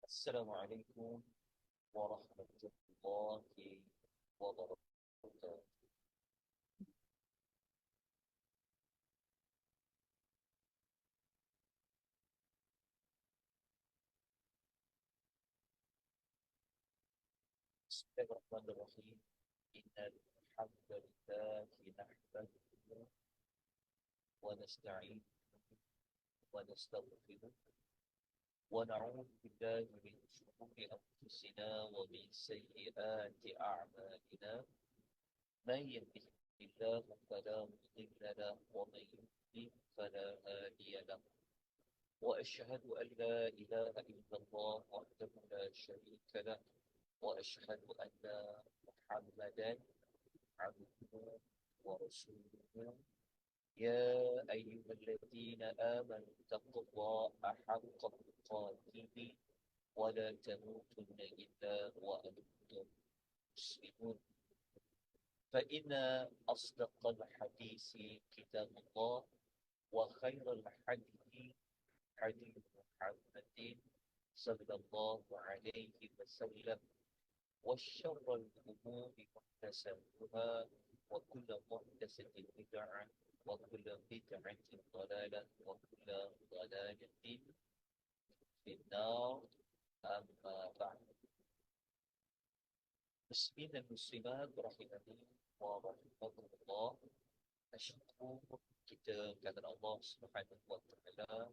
السلام عليكم ورحمة الله وبركاته. بسم الله الرحمن الرحيم. إن الحمد لله نحمده ونستعينه ونستغفره ونعوذ بالله من شرور أنفسنا ومن سيئات أعمالنا. من يهده الله فلا مضل له ومن يضلل فلا هادي له. وأشهد أن لا إله إلا الله وحده لا شريك له وأشهد أن محمدا عبده ورسوله. يا أيها الذين آمنوا اتقوا الله حق تقاته ولا تموتن إلا وأنتم مسلمون. فإن أصدق الحديث كتاب الله وخير الحديث حديث محمد صلى الله عليه وسلم وشر الأمور محدثاتها وكل محدثة بدعة وكل بدعة ضلالة وكل ضلالة في النار. أما بعد. Muslimin dan muslimat rahimani wa rahimakumullah. Syukur kita kepada Allah Subhanahu wa taala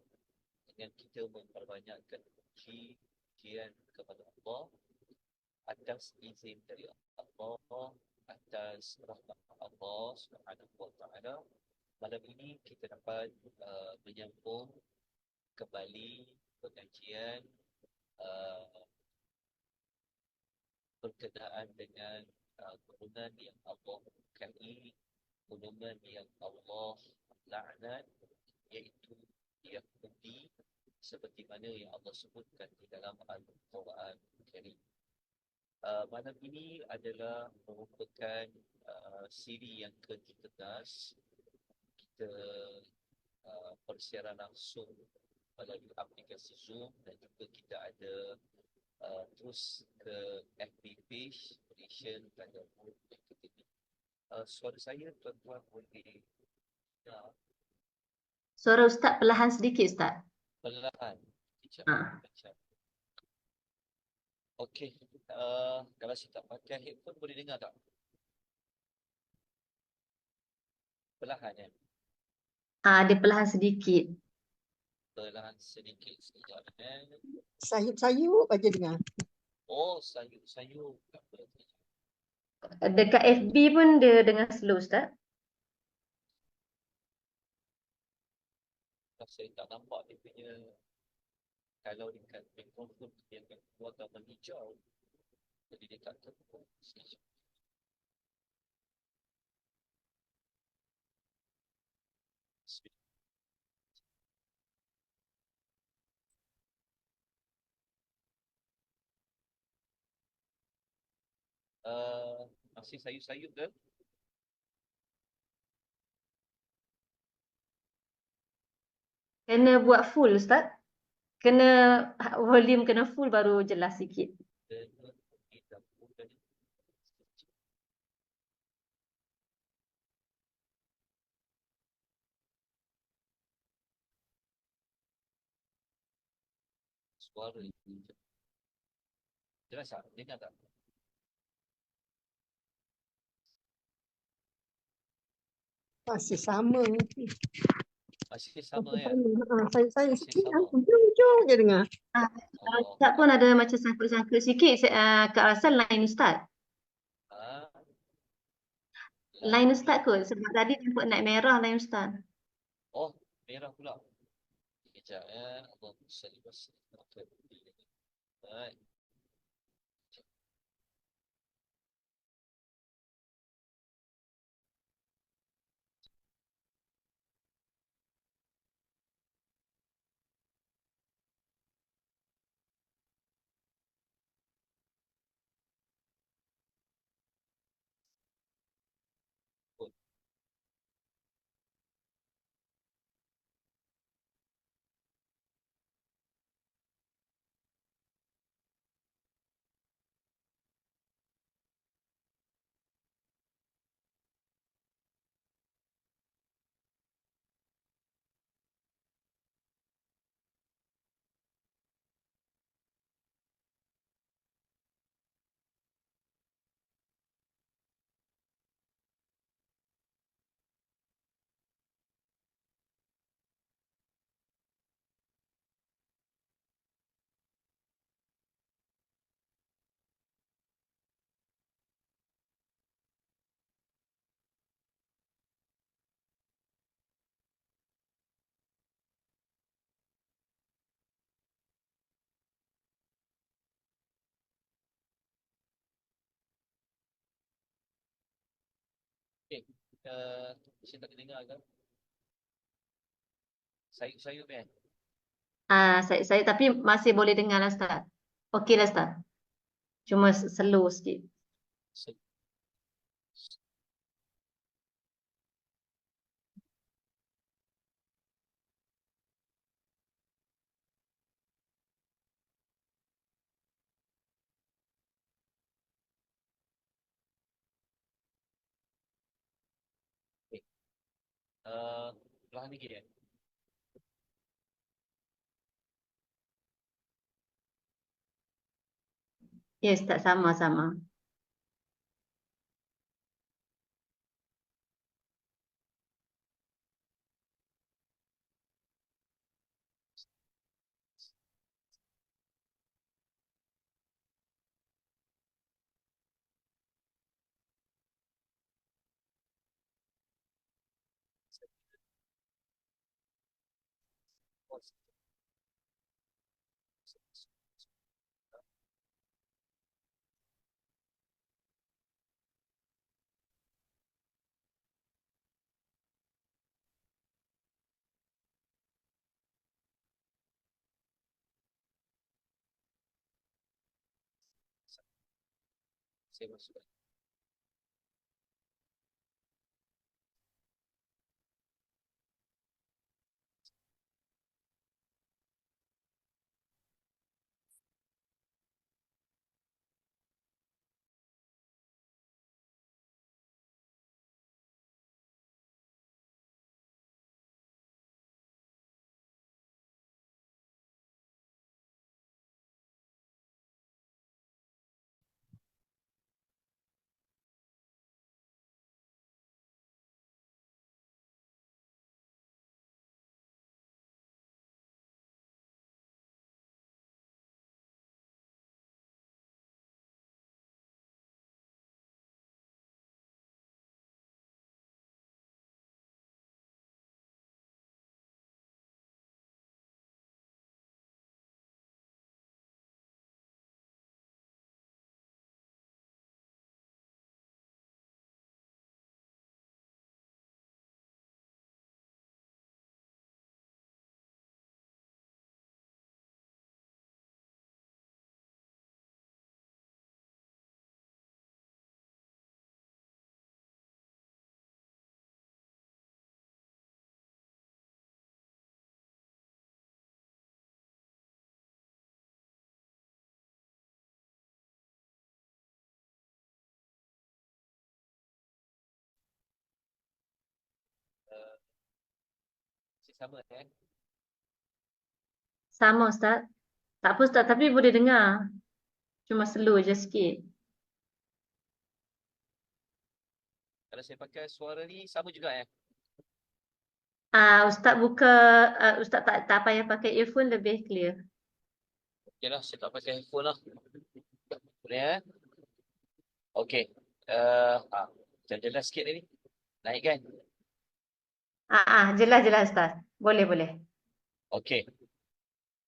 dengan kita memperbanyakkan pujian kepada Allah atas izin dari Allah, atas rahmat Allah Subhanahu wa taala. Malam ini kita dapat menyambung kembali pengajian berkenaan dengan golongan yang Allah murkai, golongan yang Allah laknat, iaitu Yahudi, seperti mana yang Allah sebutkan di dalam Al-Quran Karim. Malam ini adalah merupakan siri yang ke-13. Kita persiaran langsung melalui aplikasi Zoom, dan juga kita ada terus ke FB page Malaysian Tadabur Academy. Suara saya tuan-tuan boleh dengar? Suara Ustaz perlahan sedikit, Ustaz. Perlahan. Okey, kalau saya tak pakai headphone boleh dengar tak? Perlahan ya? Dia perlahan sedikit. Perlahan sedikit sekejap. Sayup-sayup aja dengar. Oh, sayup-sayup. Dekat FB pun dia dengar slow, Ustaz. Saya tak nampak dia punya, kalau dekat mikrofon dia akan keluar gambar hijau. Jadi dekat telefon sekejap. Masih sayup-sayup ke? Kena buat full, Ustaz. Kena volume kena full baru jelas sikit. Suara jelas tak? Dengar tak? Masih sama. Masih sama ya? Saya Masih sikit sama. hujung je dengar. Ustaz pun ada macam sangkut-sangkut sikit. Kak rasa line Ustaz. Line Ustaz kot. Sebab tadi nampak naik merah line Ustaz. Oh, merah pula. Sekejap ya. Allah salli wa sallim. Baik. Okey. Saya tak dengar kan? Sayup-sayup kan? Saya tapi masih boleh dengar lah Ustaz. Okey lah Ustaz. Cuma slow sikit. Se- Okey. Perlahan lagi ya. Ya Ustaz, sama-sama. Saya masuk. Masih sama kan? Sama Ustaz. Tak apa Ustaz, tapi boleh dengar. Cuma slow je sikit. Kalau saya pakai suara ni sama juga ya. Ustaz buka, Ustaz tak payah pakai earphone, lebih clear. Okeylah, saya tak pakai handphone lah. Boleh ya? Okey. Jelas sikit ni. Naik kan? Jelas Ustaz. Boleh. Okey.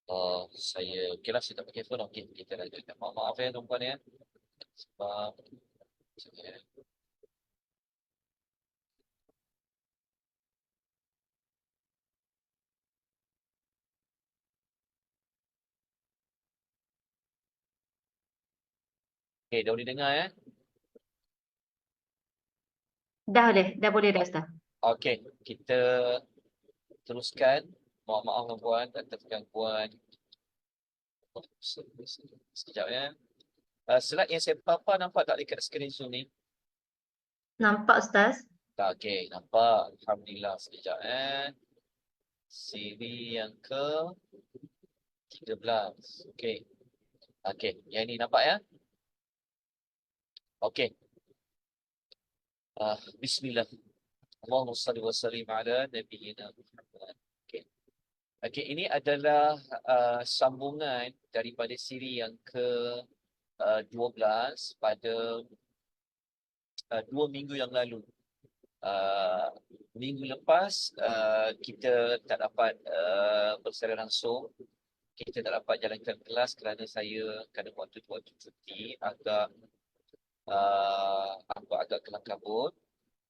Okeylah, saya tak pakai handphone. Okey, kita lanjutkan. Maaf ya tuan-tuan ya. Sebab saya okey, dah boleh dengar ya. Dah boleh dah Ustaz. Okey, kita teruskan. Maaf tuan-tuan atas gangguan. Sekejap ya. Slide yang saya papar nampak tak dekat skrin Zoom ni? Nampak Ustaz? Tak, okey, nampak. Alhamdulillah. Sekejap siri yang ke 13. Okey. Okey, yang ni nampak ya? Okey. Bismillah. Allahumma salli wa sallim ala nabiyyina Muhammad. Okey. Okey, ini adalah sambungan daripada siri yang ke 12 pada 2 minggu yang lalu. Minggu lepas kita tak dapat bersara langsung. Kita tak dapat jalankan kelas kerana saya pada waktu cuti agak agak kelam kabut.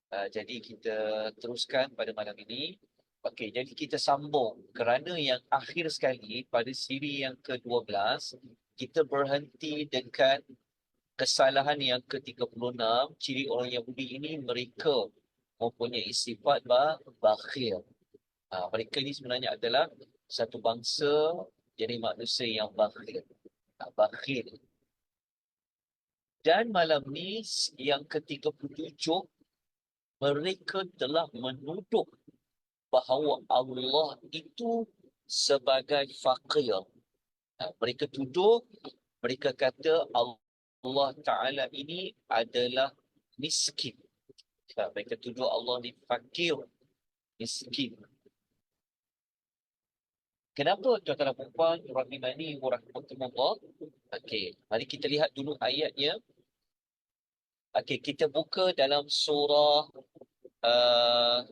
Jadi kita teruskan pada malam ini. Okey, jadi kita sambung kerana yang akhir sekali pada siri yang ke-12 kita berhenti dekat kesalahan yang ke-36. Ciri orang Yahudi ini mereka mempunyai sifat bakhil. Mereka ini sebenarnya adalah satu bangsa jadi manusia yang bakhil. Bakhil. Dan malam ni yang ke-37 mereka telah menuduh bahawa Allah itu sebagai faqir. Mereka tuduh, mereka kata Allah Ta'ala ini adalah miskin. Mereka tuduh Allah ni fakir, miskin. Kenapa tuan-tuan dan puan-puan rahimani wa rahmatullah? Okey, mari kita lihat dulu ayatnya. Okey, kita buka dalam surah uh,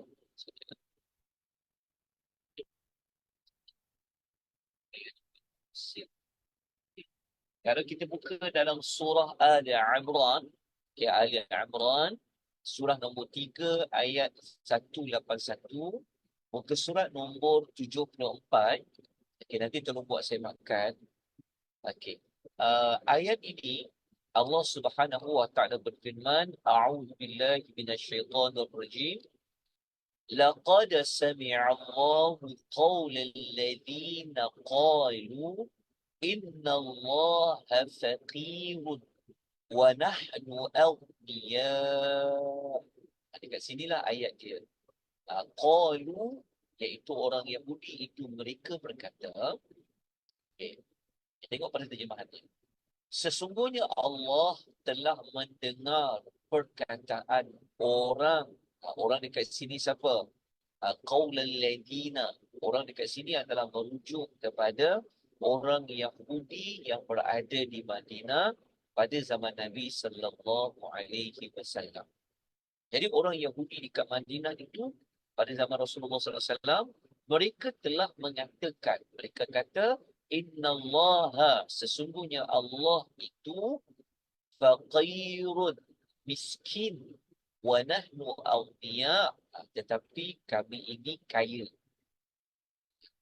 kalau kita buka dalam surah Ali Imran, okay, Ali Imran, surah nombor 3 ayat 181, muka surat nombor 74. Okay, nanti tolong buat saya makan. Okay. Ayat ini Allah Subhanahu wa taala berfirman, A'udzu billahi minasyaitonir rajim. Laqad sami'a Allahu qawla alladhina qalu inna Allaha faqirun wa nahnu aghniya. Dekat sinilah ayat dia. Qalu, iaitu orang Yahudi itu mereka berkata, okay, tengok pada terjemahan dia. Sesungguhnya Allah telah mendengar perkataan orang. Orang dekat sini siapa? Qaulal ladina. Orang dekat sini adalah merujuk kepada orang Yahudi yang berada di Madinah pada zaman Nabi sallallahu alaihi wasallam. Jadi orang Yahudi dekat Madinah itu pada zaman Rasulullah sallallahu alaihi wasallam mereka telah mengatakan, mereka kata innallaha, sesungguhnya Allah itu faqirun, miskin, wa nahnu aghniya, tetapi kami ini kaya.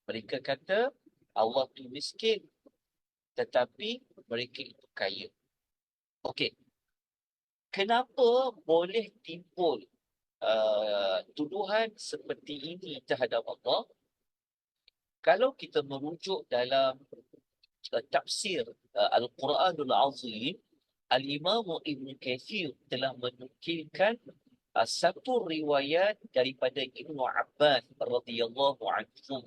Mereka kata Allah tu miskin, tetapi mereka itu kaya. Okey. Kenapa boleh timbul tuduhan seperti ini terhadap Allah? Kalau kita merujuk dalam tafsir Al-Quranul Azim, Al-Imam Ibn Kathir telah menukilkan satu riwayat daripada Ibn Abbas radhiyallahu anhu.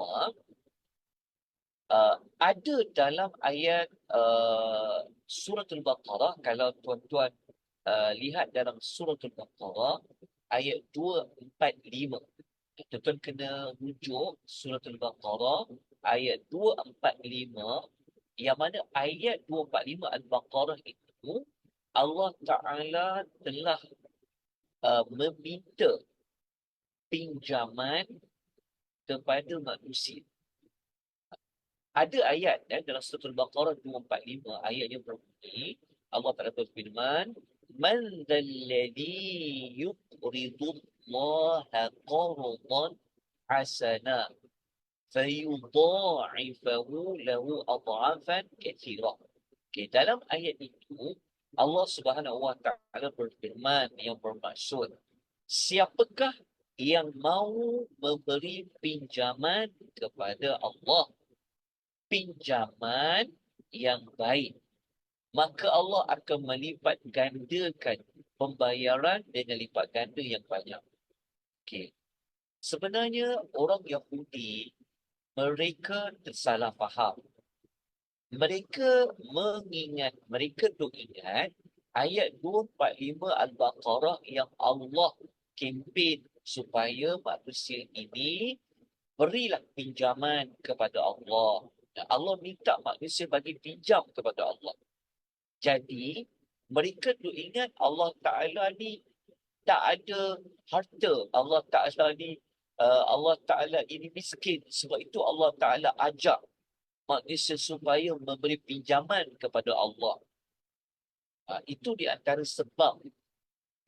Ada dalam ayat surah Al-Baqarah, kalau tuan-tuan lihat dalam surah Al-Baqarah ayat 245. Tuan-tuan kena rujuk surah Al-Baqarah ayat 245, yang mana ayat 245 Al-Baqarah itu Allah Ta'ala telah meminta pinjaman kepada manusia. Ada ayat dalam surah Al-Baqarah 245, ayatnya berbunyi, Allah Ta'ala berfirman, Man dhalladhi yuqridu Allah qardan hasana fayudha'ifahu lahu adhafan kathira. Okay, dalam ayat itu Allah Subhanahu wa taala berfirman yang bermaksud, siapakah yang mau memberi pinjaman kepada Allah, pinjaman yang baik, maka Allah akan melipat gandakan pembayaran dengan lipat ganda yang banyak. Okay. Sebenarnya orang Yahudi mereka tersalah faham. Mereka duk ingat ayat 245 Al-Baqarah yang Allah kempen supaya manusia ini berilah pinjaman kepada Allah. Allah minta manusia bagi pinjam kepada Allah. Jadi mereka duk ingat Allah Ta'ala ni tak ada harta. Allah Ta'ala ini miskin. Sebab itu Allah Ta'ala ajak manusia supaya memberi pinjaman kepada Allah. Itu di antara sebab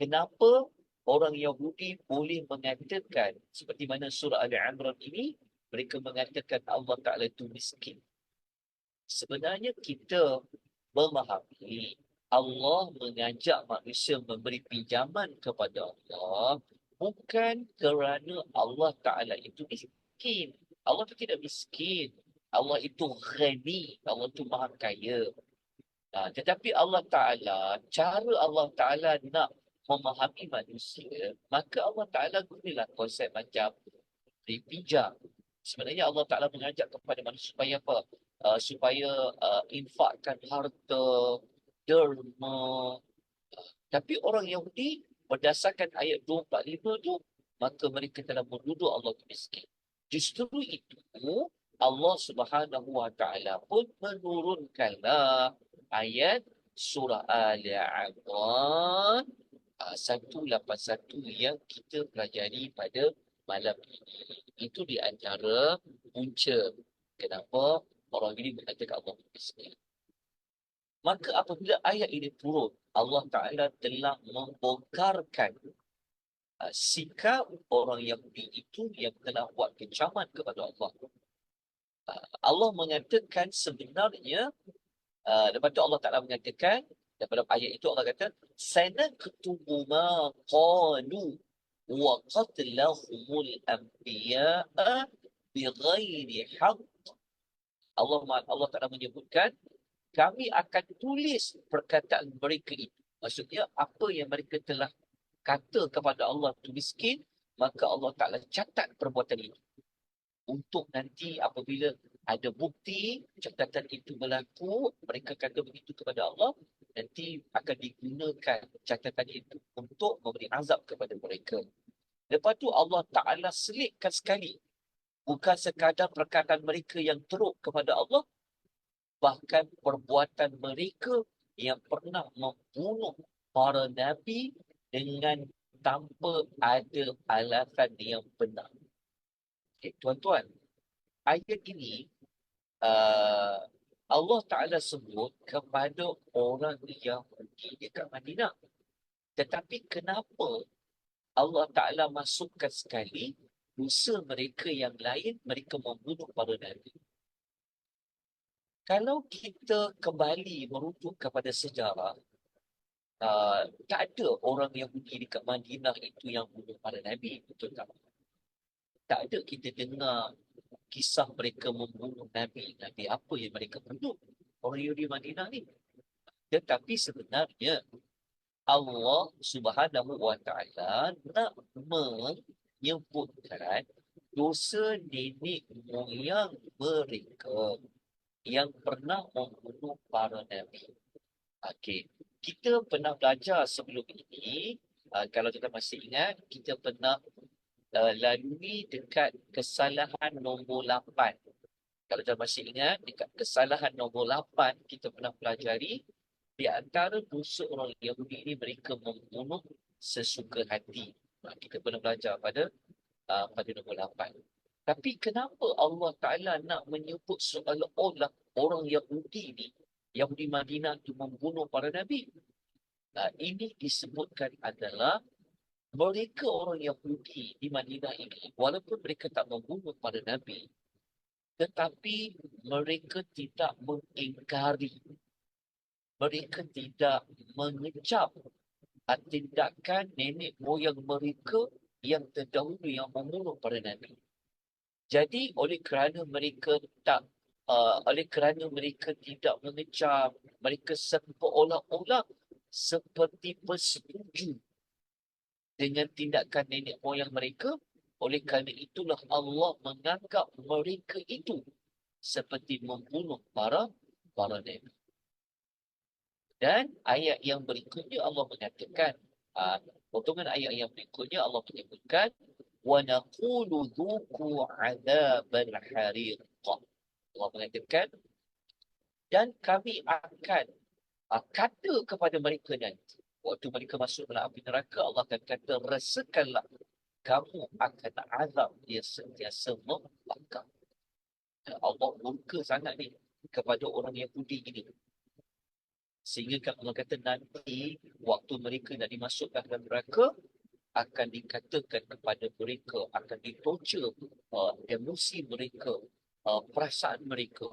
kenapa orang Yahudi boleh mengatakan seperti mana surah Ali Imran ini, mereka mengatakan Allah Ta'ala itu miskin. Sebenarnya kita memahami Allah mengajak manusia memberi pinjaman kepada Allah bukan kerana Allah Ta'ala itu miskin. Allah itu tidak miskin. Allah itu ghani. Allah itu maha kaya. Tetapi Allah Ta'ala, cara Allah Ta'ala nak memahami manusia, maka Allah Ta'ala gunalah konsep macam pinjam. Sebenarnya Allah Ta'ala mengajak kepada manusia supaya apa? Supaya infakkan harta, derma. Tapi orang Yahudi, berdasarkan ayat 245 tu, maka mereka telah menuduh Allah itu miskin. Justru itu, Allah Subhanahu Wa Ta'ala pun menurunkanlah ayat surah Ali Imran 181 yang kita pelajari pada malam ini. Itu di antara punca kenapa orang ini mengatakan Allah miskin. Maka apabila ayat ini turun, Allah Ta'ala telah membongkarkan sikap orang Yahudi itu yang telah buat kecaman kepada Allah. Allah mengatakan sebenarnya, lepas tu Allah Ta'ala mengatakan, daripada ayat itu Allah kata, sanaktubu ma qalu wa qatlahumul anbiya'a bighairi haqq. Allah Ta'ala menyebutkan, kami akan tulis perkataan mereka itu. Maksudnya, apa yang mereka telah kata kepada Allah itu miskin, maka Allah Ta'ala catat perbuatan itu. Untuk nanti apabila ada bukti catatan itu berlaku, mereka kata begitu kepada Allah, nanti akan digunakan catatan itu untuk memberi azab kepada mereka. Lepas tu Allah Ta'ala selitkan sekali. Bukan sekadar perkataan mereka yang teruk kepada Allah, bahkan perbuatan mereka yang pernah membunuh para nabi dengan tanpa ada alasan yang benar. Okay, tuan-tuan, ayat ini Allah Ta'ala sebut kepada orang Yahudi dekat Madinah. Tetapi kenapa Allah Ta'ala masukkan sekali dosa mereka yang lain, mereka membunuh para nabi? Kalau kita kembali merujuk kepada sejarah, tak ada orang Yahudi dekat Madinah itu yang bunuh para nabi, betul tak? Tak ada kita dengar kisah mereka membunuh nabi. Nabi apa yang mereka bunuh? Orang Yahudi Madinah ni. Tetapi sebenarnya Allah Subhanahu Wa Ta'ala nak menyebutkan dosa nenek moyang mereka yang pernah membunuh para nabi. Okey, kita pernah belajar sebelum ini, kalau kita masih ingat, kita pernah lalui dekat kesalahan nombor 8. Kalau kita masih ingat, dekat kesalahan nombor 8, kita pernah pelajari di antara dosa orang Yahudi ini, mereka membunuh sesuka hati. Kita pernah belajar pada nombor 8. Tapi kenapa Allah Ta'ala nak menyebut seolah-olah orang Yahudi ni, Yahudi Madinah itu membunuh para nabi? Ini disebutkan adalah mereka orang Yahudi di Madinah ini, walaupun mereka tak membunuh para nabi, tetapi mereka tidak mengingkari, mereka tidak mengecap tindakan nenek moyang mereka yang terdahulu yang membunuh para nabi. Jadi oleh kerana mereka tidak mengecam, mereka seolah-olah seperti bersetuju dengan tindakan nenek moyang mereka. Oleh kerana itulah Allah menganggap mereka itu seperti membunuh para nabi. Dan ayat yang berikutnya Allah mengatakan, potongan ayat yang berikutnya Allah menyebutkan, وَنَقُولُ ذُوقُوا عَذَابَ الْحَرِيقِ. Allah mengatakan, dan kami akan kata kepada mereka nanti, waktu mereka masuk dalam api neraka, Allah akan kata, rasakanlah kamu akan azab dia sentiasa membakar. Allah murka sangat ni kepada orang Yahudi ini. Sehingga Allah kata nanti waktu mereka nak dimasukkan dalam neraka, akan dikatakan kepada mereka, akan ditorture emosi mereka, perasaan mereka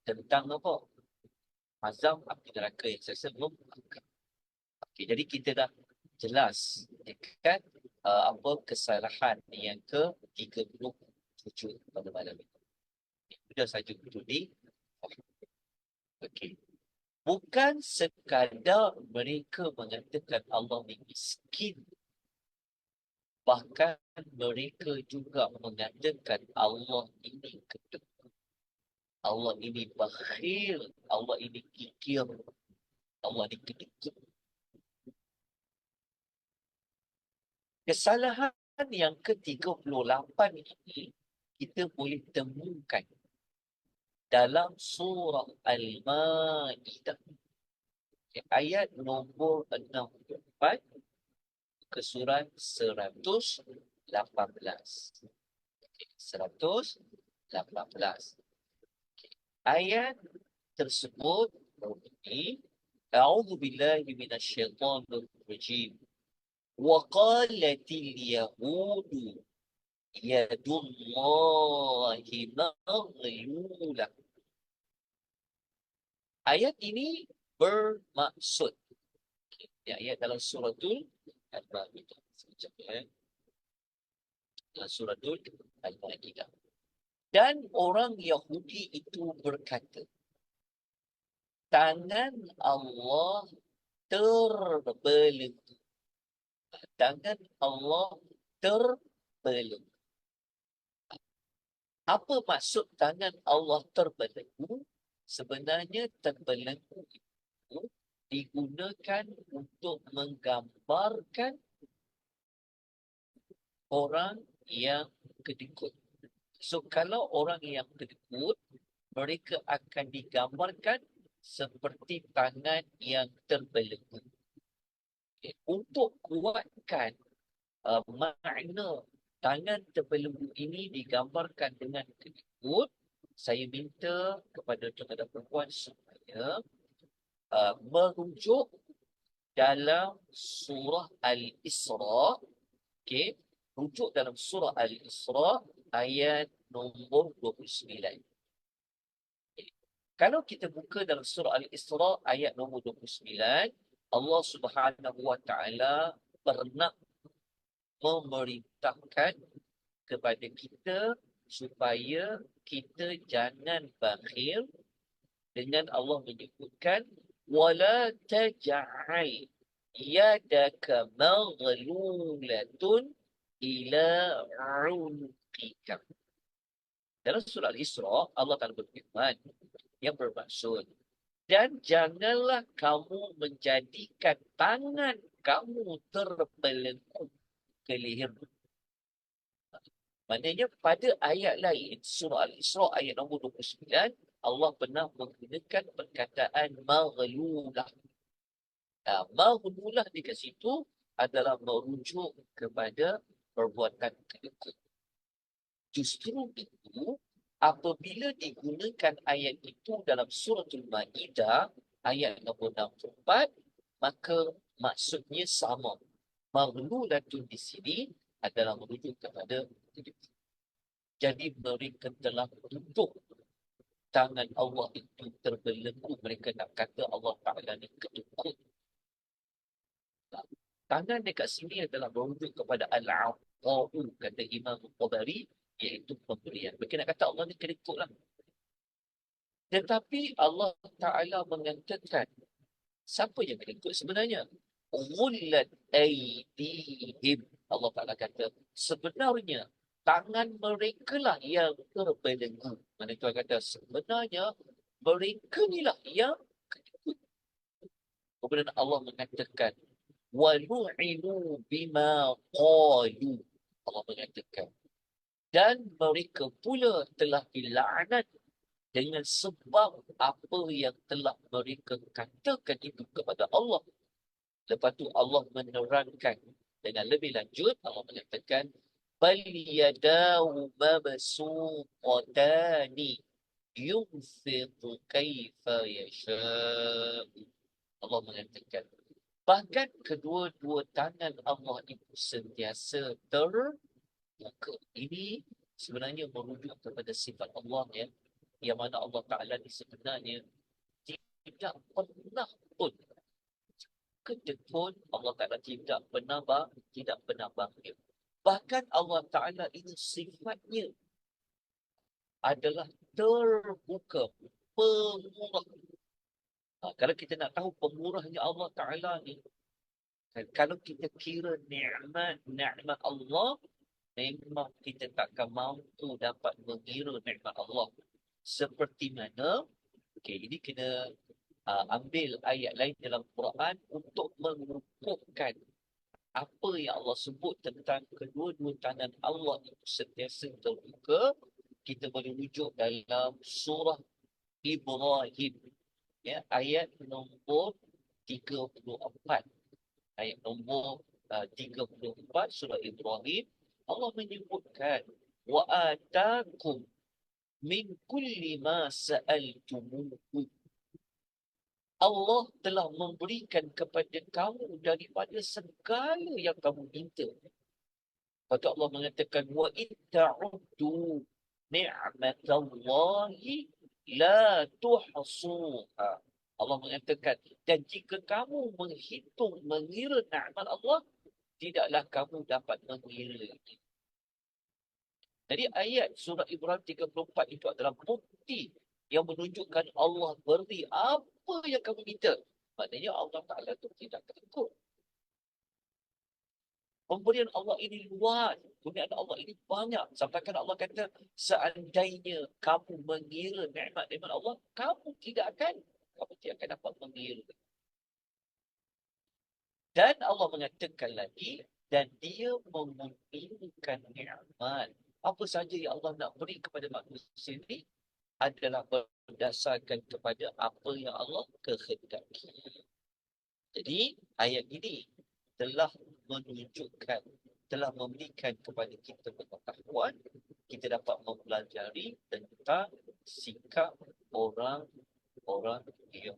tentang apa? Azab api neraka yang sesa membakar. Okey, jadi kita dah jelas kan apa kesalahan yang ke-37 pada malam ini. Sudah saja itu di okey. Bukan sekadar mereka mengatakan Allah ni miskin, bahkan mereka juga mengatakan Allah ini kedekut, Allah ini bakhil, Allah ini kikir, Allah ini kedekut. Kesalahan yang ke-38 ini kita boleh temukan dalam surah Al-Ma'idah, ayat nombor 64 ke surah 118. 118. Ayat tersebut berbunyi, A'udzu billahi minasyaitonir rajim. Wa qalatil yahudu yadullahi maghlulah. Ayat ini bermaksud, ayat dalam suratul Al-Ma'idah. Sekejap ya. Dalam suratul Al-Ma'idah. Dan orang Yahudi itu berkata, tangan Allah terbelenggu. Tangan Allah terbelenggu. Apa maksud tangan Allah terbelenggu? Sebenarnya terbelenggu itu digunakan untuk menggambarkan orang yang kedekut. So, kalau orang yang kedekut, mereka akan digambarkan seperti tangan yang terbelenggu. Okay. Untuk kuatkan makna tangan terbelenggu ini digambarkan dengan kedekut, saya minta kepada tuan dan perempuan supaya merujuk dalam surah Al-Isra. Okay. Rujuk dalam surah Al-Isra ayat nombor 29. Okay. Kalau kita buka dalam surah Al-Isra ayat nombor 29, Allah Subhanahu wa taala pernah memerintahkan kepada kita supaya kita jangan bakhil, dengan Allah menyebutkan wala taj'al yadaka maghlulatun ila 'unuqika. Dalam surah Al-Isra Allah Taala berfirman yang bermaksud, dan janganlah kamu menjadikan tangan kamu terbelenggu ke lehermu. Maknanya pada ayat lain, surah Al-Isra ayat nombor 29, Allah pernah menggunakan perkataan maghlulah. Maghlulah di situ adalah merujuk kepada perbuatan kedekut. Justru itu, apabila digunakan ayat itu dalam suratul Ma'idah, ayat nombor 64, maka maksudnya sama. Maghlulatun di sini adalah merujuk kepada kedekut. Jadi mereka telah tutup tangan Allah itu terbelenggu. Mereka nak kata Allah Ta'ala ni kedekut. Tangan dekat sini adalah merujuk kepada al-'ata'u, kata Imam Tabari, iaitu pemberian. Mereka nak kata Allah ni kedekut lah. Tetapi Allah Ta'ala mengatakan, siapa yang kedekut sebenarnya? Ghullat aydihim. Allah Ta'ala kata, sebenarnya tangan mereka lah yang terbelenggu. Mana Tuhan kata, sebenarnya mereka ni lah yang kedekut. Kemudian Allah mengatakan, وَلُعِنُوا بِمَا قَالُوا. Allah mengatakan, dan mereka pula telah dilaknat dengan sebab apa yang telah mereka katakan itu kepada Allah. Lepas tu Allah menerangkan dengan lebih lanjut. Allah mengatakan, بَلْ يَدَاهُ مَبْسُوطَتَانِ يُنْفِقُ كَيْفَ يَشَاءُ. Allah mengatakan, Bahkan kedua-dua tangan Allah itu sentiasa terbuka. Ini sebenarnya merujuk kepada sifat Allah ya. Yang mana Allah Ta'ala ni sebenarnya tidak pernah pun kedekun Allah Ta'ala tidak pernah bahagia. Bahkan Allah Ta'ala ini sifatnya adalah terbuka, pemurah. Kalau kita nak tahu pemurahnya Allah Ta'ala ni, kalau kita kira nikmat Allah, memang kita takkan mampu dapat mengira nikmat Allah. Seperti mana, ini kena ambil ayat lain dalam Quran untuk mengukuhkan apa yang Allah sebut tentang kedua-dua tangan Allah itu sentiasa terbuka. Kita boleh rujuk dalam surah Ibrahim, ya, ayat nombor 34. Ayat nombor 34 surah Ibrahim, Allah menyebutkan wa atakum min kulli ma sa'altumuhu. Allah telah memberikan kepada kamu daripada segala yang kamu minta. Lepas tu Allah mengatakan wa in ta'uddu ni'matallahi la tuhsuha. Allah mengatakan, dan jika kamu menghitung, mengira nikmat Allah, tidaklah kamu dapat mengira. Jadi ayat surah Ibrahim 34 itu adalah bukti yang menunjukkan Allah beri apa yang kamu minta. Maknanya Allah Ta'ala itu tidak takut. Pemberian Allah ini luas. Kurniaan Allah ini banyak. Sampaikan Allah kata, seandainya kamu mengira nikmat-nikmat Allah, kamu tidak akan dapat mengira. Dan Allah mengatakan lagi, dan dia memungkinkan nikmat. Apa saja yang Allah nak beri kepada manusia ini adalah berdasarkan kepada apa yang Allah kehendaki. Jadi ayat ini telah menunjukkan, telah memberikan kepada kita pengetahuan, kita dapat mempelajari tentang sikap orang-orang yang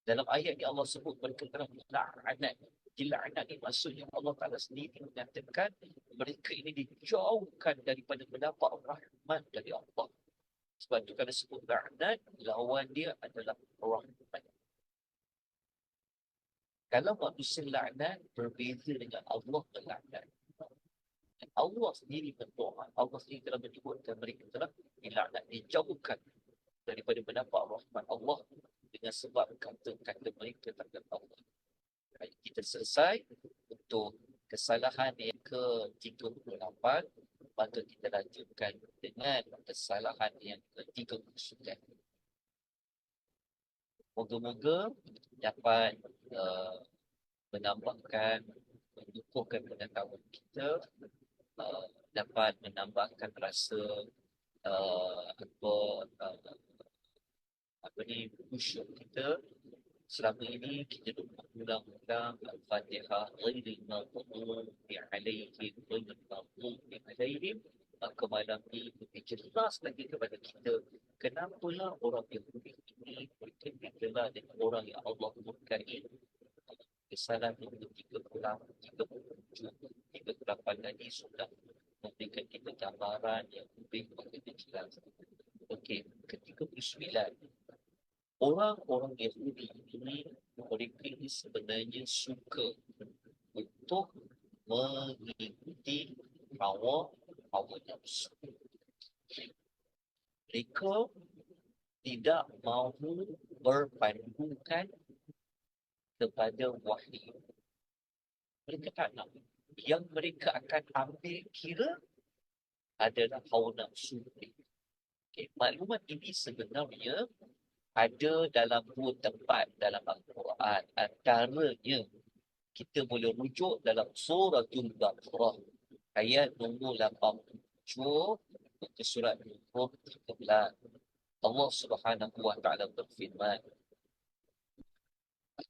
dalam ayat ini Allah sebut mereka telah dilaknat. Dilaknat ini maksudnya Allah Ta'ala sendiri menyatakan mereka ini dijauhkan daripada mendapat rahmat dari Allah. Sebab itu kalau sebut laknat, lawan dia adalah rahmat. Kalau manusia laknat berbeza dengan Allah berlaknat. Allah sendiri berdoa, Allah sendiri telah menyebutkan mereka telah dilaknat, dijauhkan daripada mendapat rahmat Allah dengan sebab kata-kata mereka terhadap Allah. Kita selesai untuk kesalahan yang ke-38, maka kita lanjutkan dengan kesalahan yang ke-39. Moga-moga dapat menambahkan, mendukungkan pengetahuan kita, dapat menambahkan rasa khusyuk kita. Selama ini kita ulang-ulang Al-Fatihah ghairil maghdubi alaihim ghairil maghdubi alaihim. Maka malam ini lebih jelas lagi kepada kita kenapalah orang Yahudi ini berkaitan dengan orang yang Allah murkai. Kesalahan yang ke-37, 38 tadi sudah memberikan kita gambaran yang lebih jelas. Okey, ke-39. Orang-orang Yahudi ini, mereka ini sebenarnya suka untuk mengikuti hawa nafsu. Mereka tidak mahu berpandukan kepada wahyu. Mereka tak nak. Yang mereka akan ambil kira adalah hawa nafsu. Okay. Maklumat ini sebenarnya ada dalam 2 tempat dalam Al-Quran. Antaranya, kita boleh rujuk dalam Suratul Baqarah ayat nombor 87 ke surat nombor 13. Allah Subhanahu wa taala berfirman,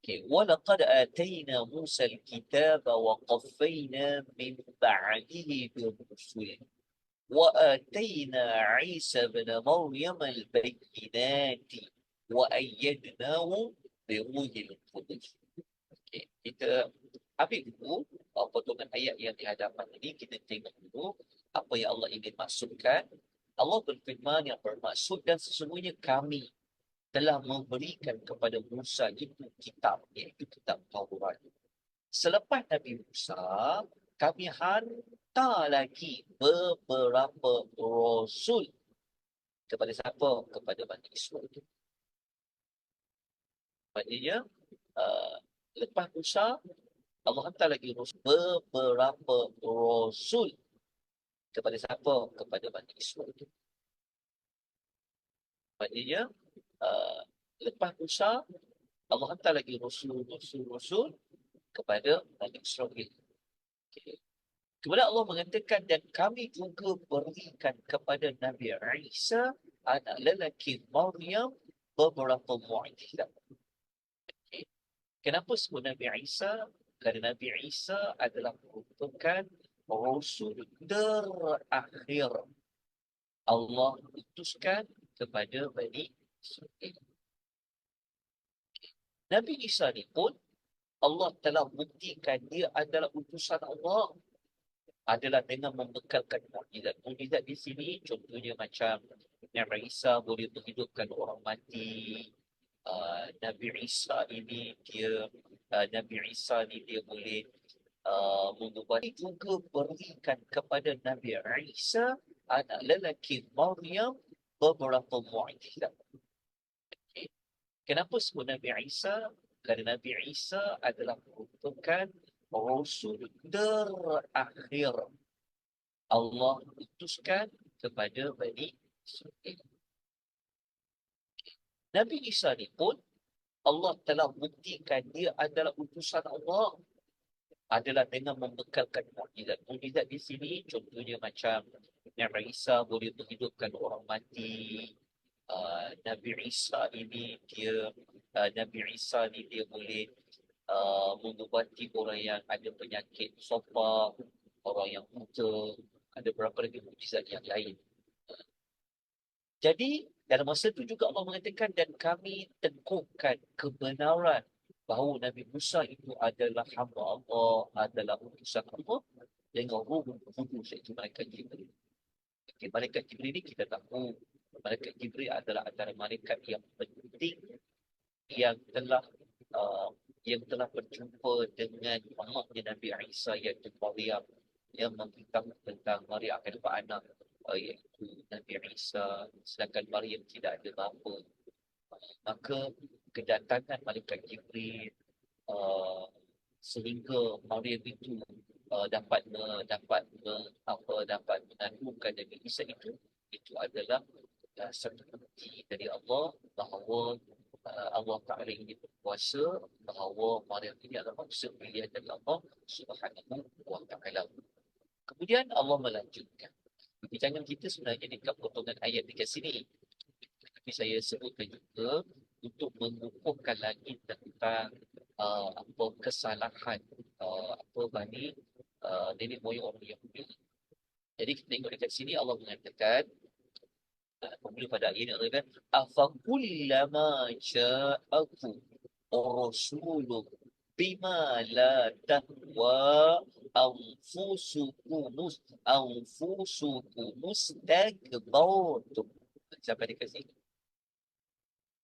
وَلَقَدْ آتَيْنَا مُوسَى الْكِتَابَ وَقَفَّيْنَا مِنْ بَعْدِهِ بِالرُّسُلِ وَآتَيْنَا عِيسَى ابْنَ مَرْيَمَ الْبَيِّنَاتِ وَأَيَّدْنَاهُ biruhil qudus. Okey, kita ambil dulu potongan ayat yang di hadapan ini, kita tengok dulu apa yang Allah ingin maksudkan. Allah berfirman yang bermaksud, dan sesungguhnya kami telah memberikan kepada Musa itu kitab, iaitu kitab Taurat. Selepas Nabi Musa, kami hantar lagi beberapa rasul kepada siapa? Kepada Bani Israel. Maknanya, lepas Musa, Allah hantar lagi beberapa rasul kepada siapa? Kepada Bani Israel. Maknanya, lepas Musa, Allah hantar lagi rasul kepada Bani Israel. Okay. Kemudian Allah mengatakan, dan kami juga berikan kepada Nabi Isa, anak lelaki Maryam, beberapa mukjizat. Okay. Kenapa sebut Nabi Isa? Kerana Nabi Isa adalah merupakan rasul terakhir Allah utuskan kepada Bani Israel. Nabi Isa ni pun Allah telah buktikan dia adalah utusan Allah, adalah dengan membekalkan mukjizat. Mukjizat di sini contohnya macam Nabi Isa boleh menghidupkan orang mati. Nabi Isa ini dia boleh mengubah. Juga berikan kepada Nabi Isa, anak lelaki Maryam, beberapa mukjizat. Okay. Kenapa sebut Nabi Isa? Kerana Nabi Isa adalah merupakan rasul terakhir Allah utuskan kepada Bani Israel. Nabi Isa ni pun Allah telah buktikan dia adalah utusan Allah, adalah dengan membekalkan mukjizat. Mukjizat di sini contohnya macam Nabi Isa boleh menghidupkan orang mati. Nabi Isa ni dia boleh mengubati orang yang ada penyakit sopa, orang yang buta, ada beberapa lagi mukjizat yang lain. Jadi dalam masa itu juga Allah mengatakan, dan kami teguhkan kebenaran bahawa Nabi Musa itu adalah hamba Allah, adalah utusan Allah, dengan Ruh Kudus, iaitu malaikat Jibril. Okay, malaikat Jibril ini kita tahu, malaikat Jibril adalah antara malaikat yang penting yang telah berjumpa dengan umatnya Nabi Isa, iaitu Maryam, yang memberitahu tentang Maryam akan dapat anak, iaitu Nabi Isa, sedangkan Maryam tidak ada bapa. Maka kedatangan malaikat Jibril sehingga Maryam itu dapat mengandungkan Nabi Isa itu adalah satu bukti dari Allah bahawa Allah Ta'ala ini berkuasa, bahawa Maryam ini adalah maksud pilihan dari Allah Subhanahu wa Ta'ala. Kemudian Allah melanjutkan. Bincangkan kita sebenarnya dekat potongan ayat dekat sini. Tapi saya sebutkan juga untuk mengukuhkan lagi tentang kesalahan nenek moyang orang Yahudi. Jadi kita tengok dekat sini Allah mengatakan, bermula pada ayat ini, Allah kata, afakullama ja'akum rasulun bima la tahwa anfusukum mustakbartum. Sampai dekat sini.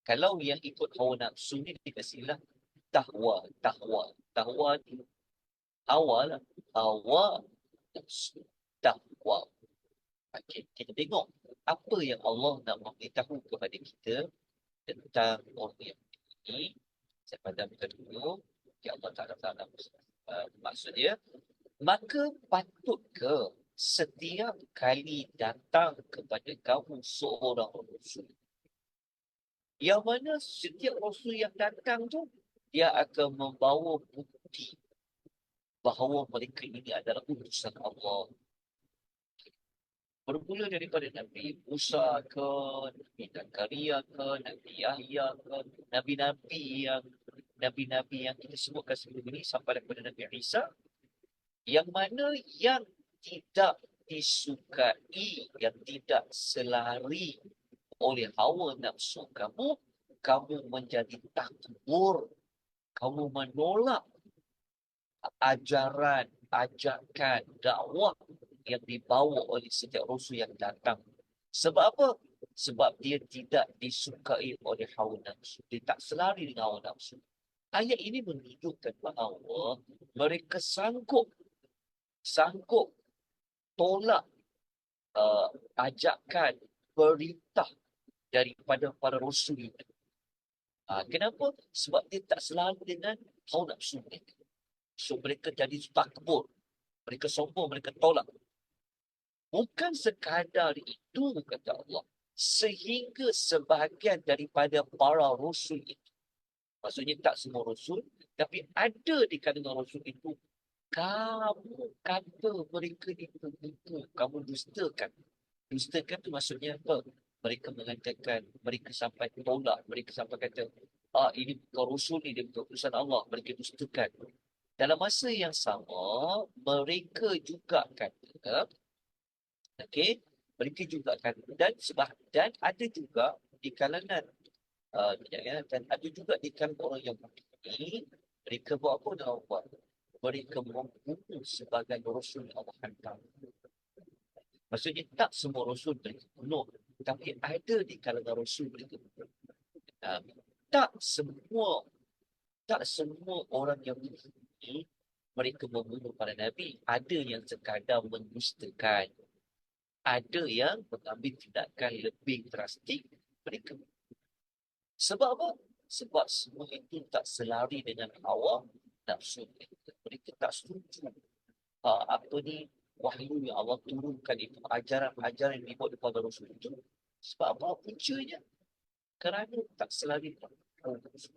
Kalau yang ikut hawa nafsu ni dikasihlah tahwa ni awal hawa nafsu, tahwa. Okay, kita tengok apa yang Allah nak memberitahu kepada kita tentang orang yang ini. Saya padamkan dulu. Ya Allah Ta'ala maksud dia, maka patut ke setiap kali datang kepada kamu seorang rasul, yang mana setiap rasul yang datang tu dia akan membawa bukti bahawa mereka ini adalah utusan Allah. Bermula daripada Nabi Musa ke, Nabi Zakaria ke, Nabi Yahya ke, Nabi-Nabi yang kita sebutkan sebelum ini, sampai daripada Nabi Isa, yang mana yang tidak disukai, yang tidak selari oleh hawa nafsu kamu, kamu menjadi takbur, kamu menolak ajaran, ajakan, dakwah yang dibawa oleh setiap rasul yang datang. Sebab apa? Sebab dia tidak disukai oleh hawa nafsu. Dia tak selari dengan hawa nafsu. Ayat ini menunjukkan bahawa mereka sanggup tolak ajakan, perintah daripada para rasul itu. Kenapa? Sebab dia tak selalu dengan hawa nafsu mereka. So mereka jadi takbur. Mereka sombong, mereka tolak. Bukan sekadar itu, kata Allah. Sehingga sebahagian daripada para rasul itu, maksudnya tak semua rasul, tapi ada di kalangan rasul itu, kamu kata mereka itu betul, kamu dustakan. Dustakan tu maksudnya apa? Mereka mengatakan, mereka sampai tolak, mereka sampai kata, ini bukan rasul ni, dia bukan utusan Allah. Mereka dustakan. Dalam masa yang sama, mereka juga kata, okey, mereka juga kata, dan ada juga di kalangan, dan ada juga di kalangan orang yang ini, mereka buat apa dengan Allah? Mereka membunuh sebagai rasul yang Allah hantar. Maksudnya tak semua rasul mereka bunuh, tapi ada di kalangan rasul mereka bunuh. Tak semua orang yang ini mereka membunuh para nabi. Ada yang sekadar mendustakan. Ada yang mengambil tindakan lebih drastik. Mereka. Sebab apa? Sebab semua itu tak selari dengan hawa nafsu mereka. Mereka tak setuju. Wahyu yang Allah turunkan itu, ajaran-ajaran yang dibuat kepada Rasul itu. Sebab apa puncanya? Kerana tak selari dengan hawa nafsu.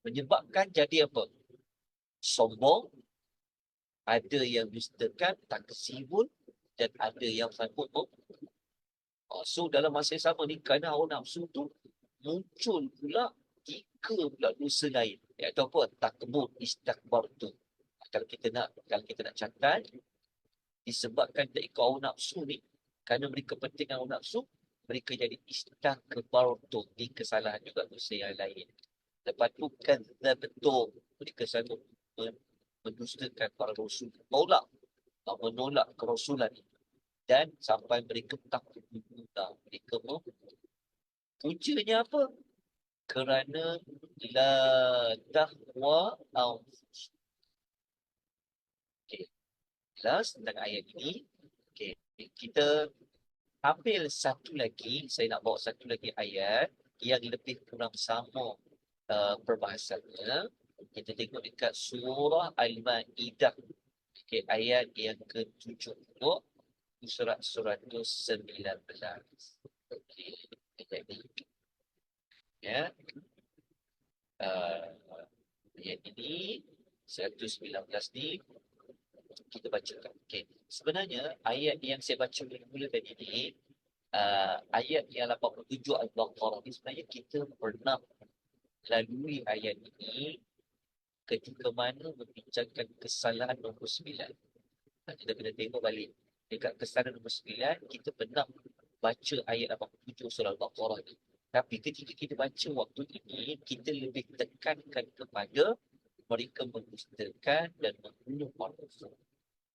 Menyebabkan jadi apa? Sombong, ada yang dustakan, tak kesibul, dan ada yang sanggup. So dalam masa yang sama ni, kerana hawa nafsu tu muncul pula 3 pula dosa lain. Iaitu apa? Takbur, istakbar tu. Kalau kita nak catat, disebabkan tak ikut hawa nafsu ni, kerana mereka penting hawa nafsu, mereka jadi istakbar tu. Ini kesalahan juga dosa yang lain. Lepas tu kan betul mereka sanggup mendustakan para rasul, menolak kerasulan itu. Dan sampai mereka takut dibunuh. Mereka puncanya apa? Kerana la taqwa anfus. Okey. Jelas tentang ayat ini. Okey, kita ambil satu lagi, saya nak bawa satu lagi ayat yang lebih kurang sama perbahasannya. Kita tengok dekat surah Al-Ma'idah. Okay, ayat yang ke-70, surat 119. Okay, ayat ini. Ya. Ayat ini 119 ni kita bacakan. Okay. Sebenarnya ayat yang saya baca mula tadi ni, ayat yang 87 Al-Baqarah ni, sebenarnya kita pernah lalui ayat ini ketika mana membincangkan kesalahan nombor 9. Kita kena tengok balik. Dekat kesalahan nombor 9, kita pernah baca ayat 87 surah Al-Baqarah ni. Tapi ketika kita baca waktu ini, kita lebih tekankan kepada mereka mendustakan dan membunuh para rasul.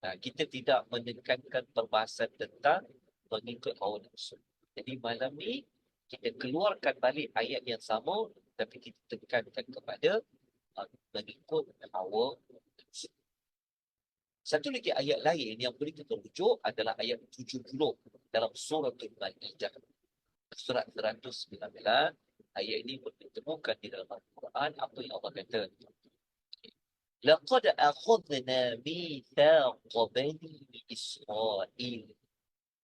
Kita tidak menekankan perbahasan tentang mengikut hawa nafsu. Jadi malam ni, kita keluarkan balik ayat yang sama, tapi kita tekankan kepada mengikut hawa nafsu. Satu lagi ayat lain yang boleh kita rujuk adalah ayat 70 dalam surah Al-Ma'idah. Surat 119, ayat ini boleh ditemukan di dalam Al-Quran. Apa yang Allah kata? Laqad akhadna mithaqa bani Israil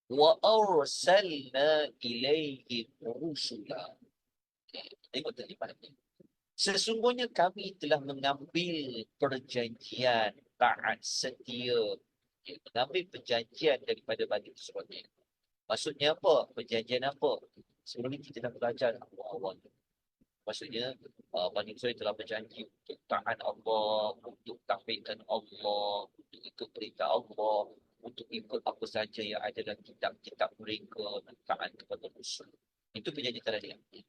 wa arsalna ilaihim rusula. Tengok terlibat ni. Sesungguhnya kami telah mengambil perjanjian taat setia. Mengambil perjanjian daripada Bani Israil. Maksudnya apa? Perjanjian apa? Sebelum ini kita dah belajar awal-awal. Maksudnya Bani Israil telah berjanji untuk taat Allah, untuk tauhidkan Allah, untuk ikut perintah Allah, untuk ikut apa saja yang ada dalam kitab-kitab mereka, taat kepada Rasul. Itu perjanjian telah diambil.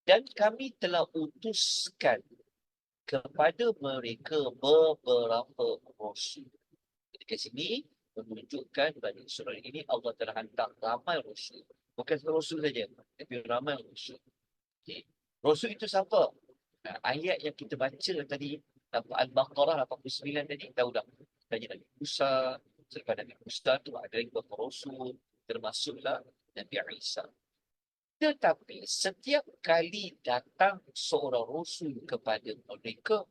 Dan kami telah utuskan kepada mereka beberapa rasul. Di sini menunjukkan pada surah ini Allah telah hantar ramai rasul. Bukan rasul saja, tapi ramai rasul. Okay. Rasul itu siapa? Ayat yang kita baca tadi, Al-Baqarah 89 tadi, tahu dah. Tanya Nabi Musa, selepas Nabi Musa tu ada beberapa rasul, termasuklah Nabi Isa. Tetapi setiap kali datang seorang rasul kepada mereka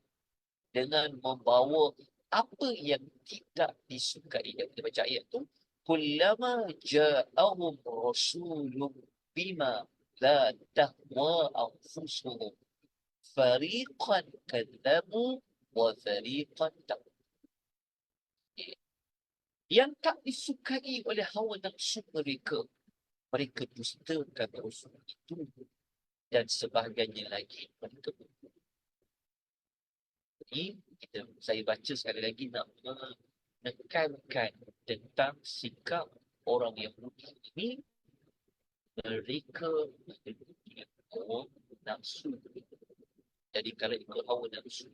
dengan membawa apa yang tidak disukai. Kita baca ayat tu, kullama ja'ahum rasulun bima la tahwa anfusuhum fariqan kadzabu wa fariqan taqwa. Yang tak disukai oleh hawa nafsu mereka, mereka dustakan rasul itu, dan sebagainya lagi mereka. Jadi saya baca sekali lagi nak menekankan tentang sikap orang Yahudi ini. Mereka memiliki hawa nafsu. Jadi kalau ikut hawa nafsu,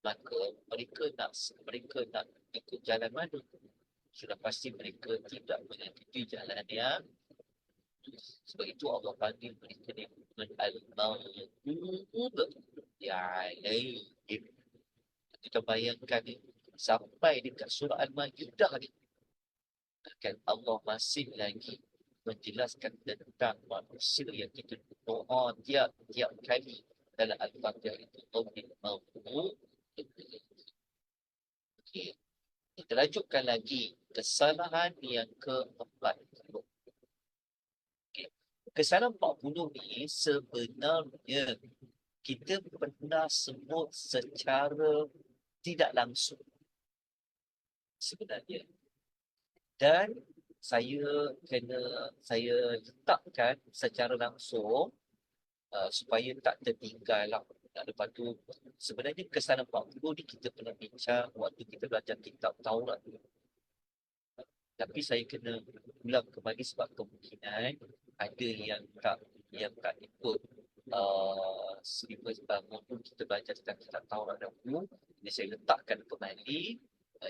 maka mereka nak ikut jalan mana? Sudah pasti mereka tidak mengikuti jalan yang sebab itu Allah panggil mereka dengan al-maghdub alaihim. Kita bayangkan ni, sampai dekat surah Al-Ma'idah ni, kan Allah masih lagi menjelaskan tentang manusia yang kita doa tiap kali dalam Al-Fatihah itu. Okay. Kita lanjutkan lagi kesalahan yang keempat. Okay. Kesalahan 40 ni sebenarnya kita pernah sebut secara tidak langsung sebenarnya. Dan saya letakkan secara langsung supaya tak tertinggal lah. Lepas tu sebenarnya kesalahan 40 ni kita pernah bincang waktu kita belajar kitab Taurat dulu. Tapi saya kena ulang kembali sebab kemungkinan ada yang tak ikut silibus maupun kita belajar tentang kitab Taurat dahulu. Jadi saya letakkan kembali,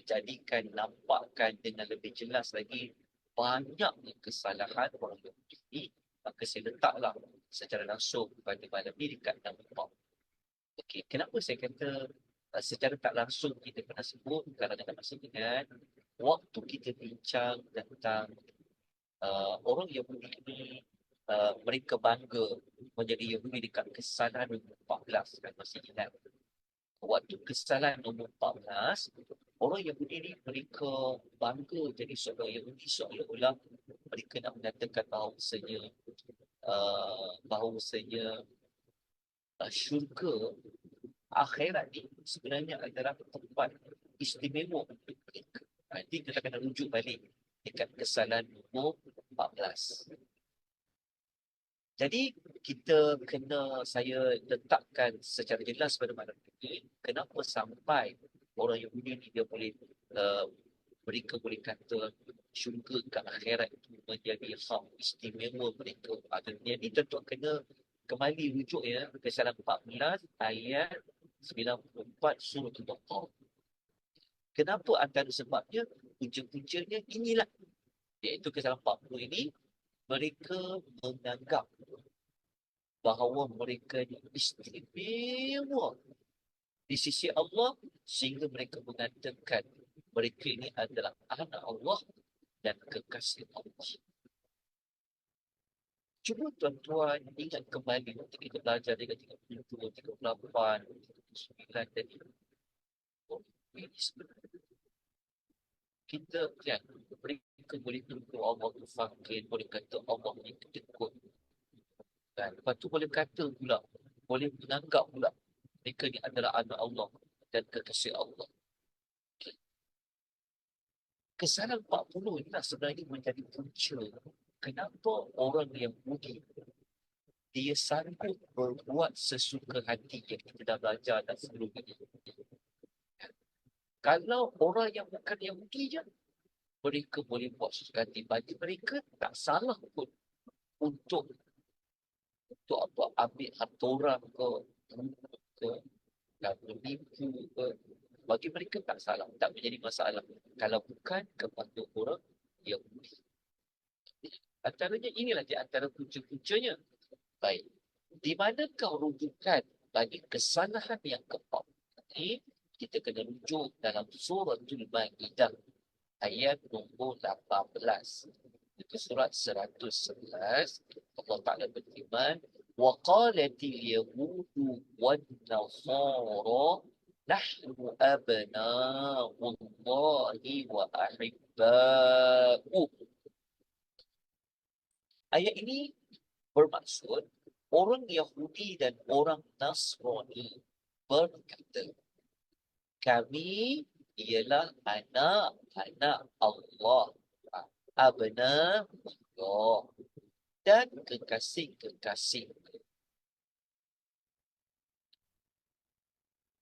jadikan nampakkan dengan lebih jelas lagi banyaknya kesalahan orang Yahudi ini. Maka saya letaklah secara langsung pada malam ni dekat nampak. Okey, kenapa saya kata secara tak langsung kita pernah sebut? Kerana dalam masa ingat waktu kita bincang tentang orang Yahudi ini, mereka bangga menjadi Yahudi dekat kesalahan nombor 14, kan masih ingat. Waktu kesalahan nombor 14, orang Yahudi ini mereka bangga jadi seorang Yahudi seolah-olah mereka nak mengatakan bahawasanya syurga akhirat ni sebenarnya adalah tempat istimewa untuk mereka. Nanti kita kena rujuk balik dekat kesalahan nombor 14. Jadi saya letakkan secara jelas pada malam ini kenapa sampai orang Yahudi ni dia boleh mereka boleh kata syurga ke akhirat itu menjadi hak istimewa mereka. Jadi tentu kena kembali rujuk ya kesalahan 14 ayat 94 surah Al-Baqarah. Kenapa antara sebabnya punca-puncanya inilah, iaitu kesalahan 40 ini mereka menganggap bahawa mereka ini istimewa di sisi Allah sehingga mereka mengatakan mereka ini adalah anak Allah dan kekasih Allah. Cuma tuan-tuan ingat kembali waktu kita belajar dekat 32, 38, 39 tadi. Ini sebenarnya kita lihat mereka boleh tuduh Allah itu fakir, boleh kata Allah ini kedekut. Dan lepas tu boleh kata pula, boleh menganggap pula mereka ini adalah anak Allah dan kekasih Allah. Kesalahan 40 inilah sebenarnya menjadi punca kenapa orang yang budi dia sanggup berbuat sesuka hati yang kita dah belajar dan sebelum ini. Kalau orang yang bukan Yahudi je, mereka boleh buat sesuka hati. Bagi mereka tak salah pun untuk untuk apa ambil harta orang ke dan menipu ke. Bagi mereka tak salah, tak menjadi masalah. Kalau bukan kepada orang Yahudi. Antaranya inilah di antara punca-puncanya. Baik. Di manakah rujukan bagi kesalahan yang keempat? Ini kita kena rujuk dalam suratul Maidah ayat nombor 18. Itu surat 111. Allah Ta'ala berfirman, وَقَالَتِ الْيَهُودُ وَالنَّصَارَى نَحْنُ أَبْنَاءُ اللَّهِ وَأَحِبَّاؤُهُ. Ayat ini bermaksud orang Yahudi dan orang Nasrani berkata, kami ialah anak-anak Allah, abna Allah, dan kekasih-kekasih.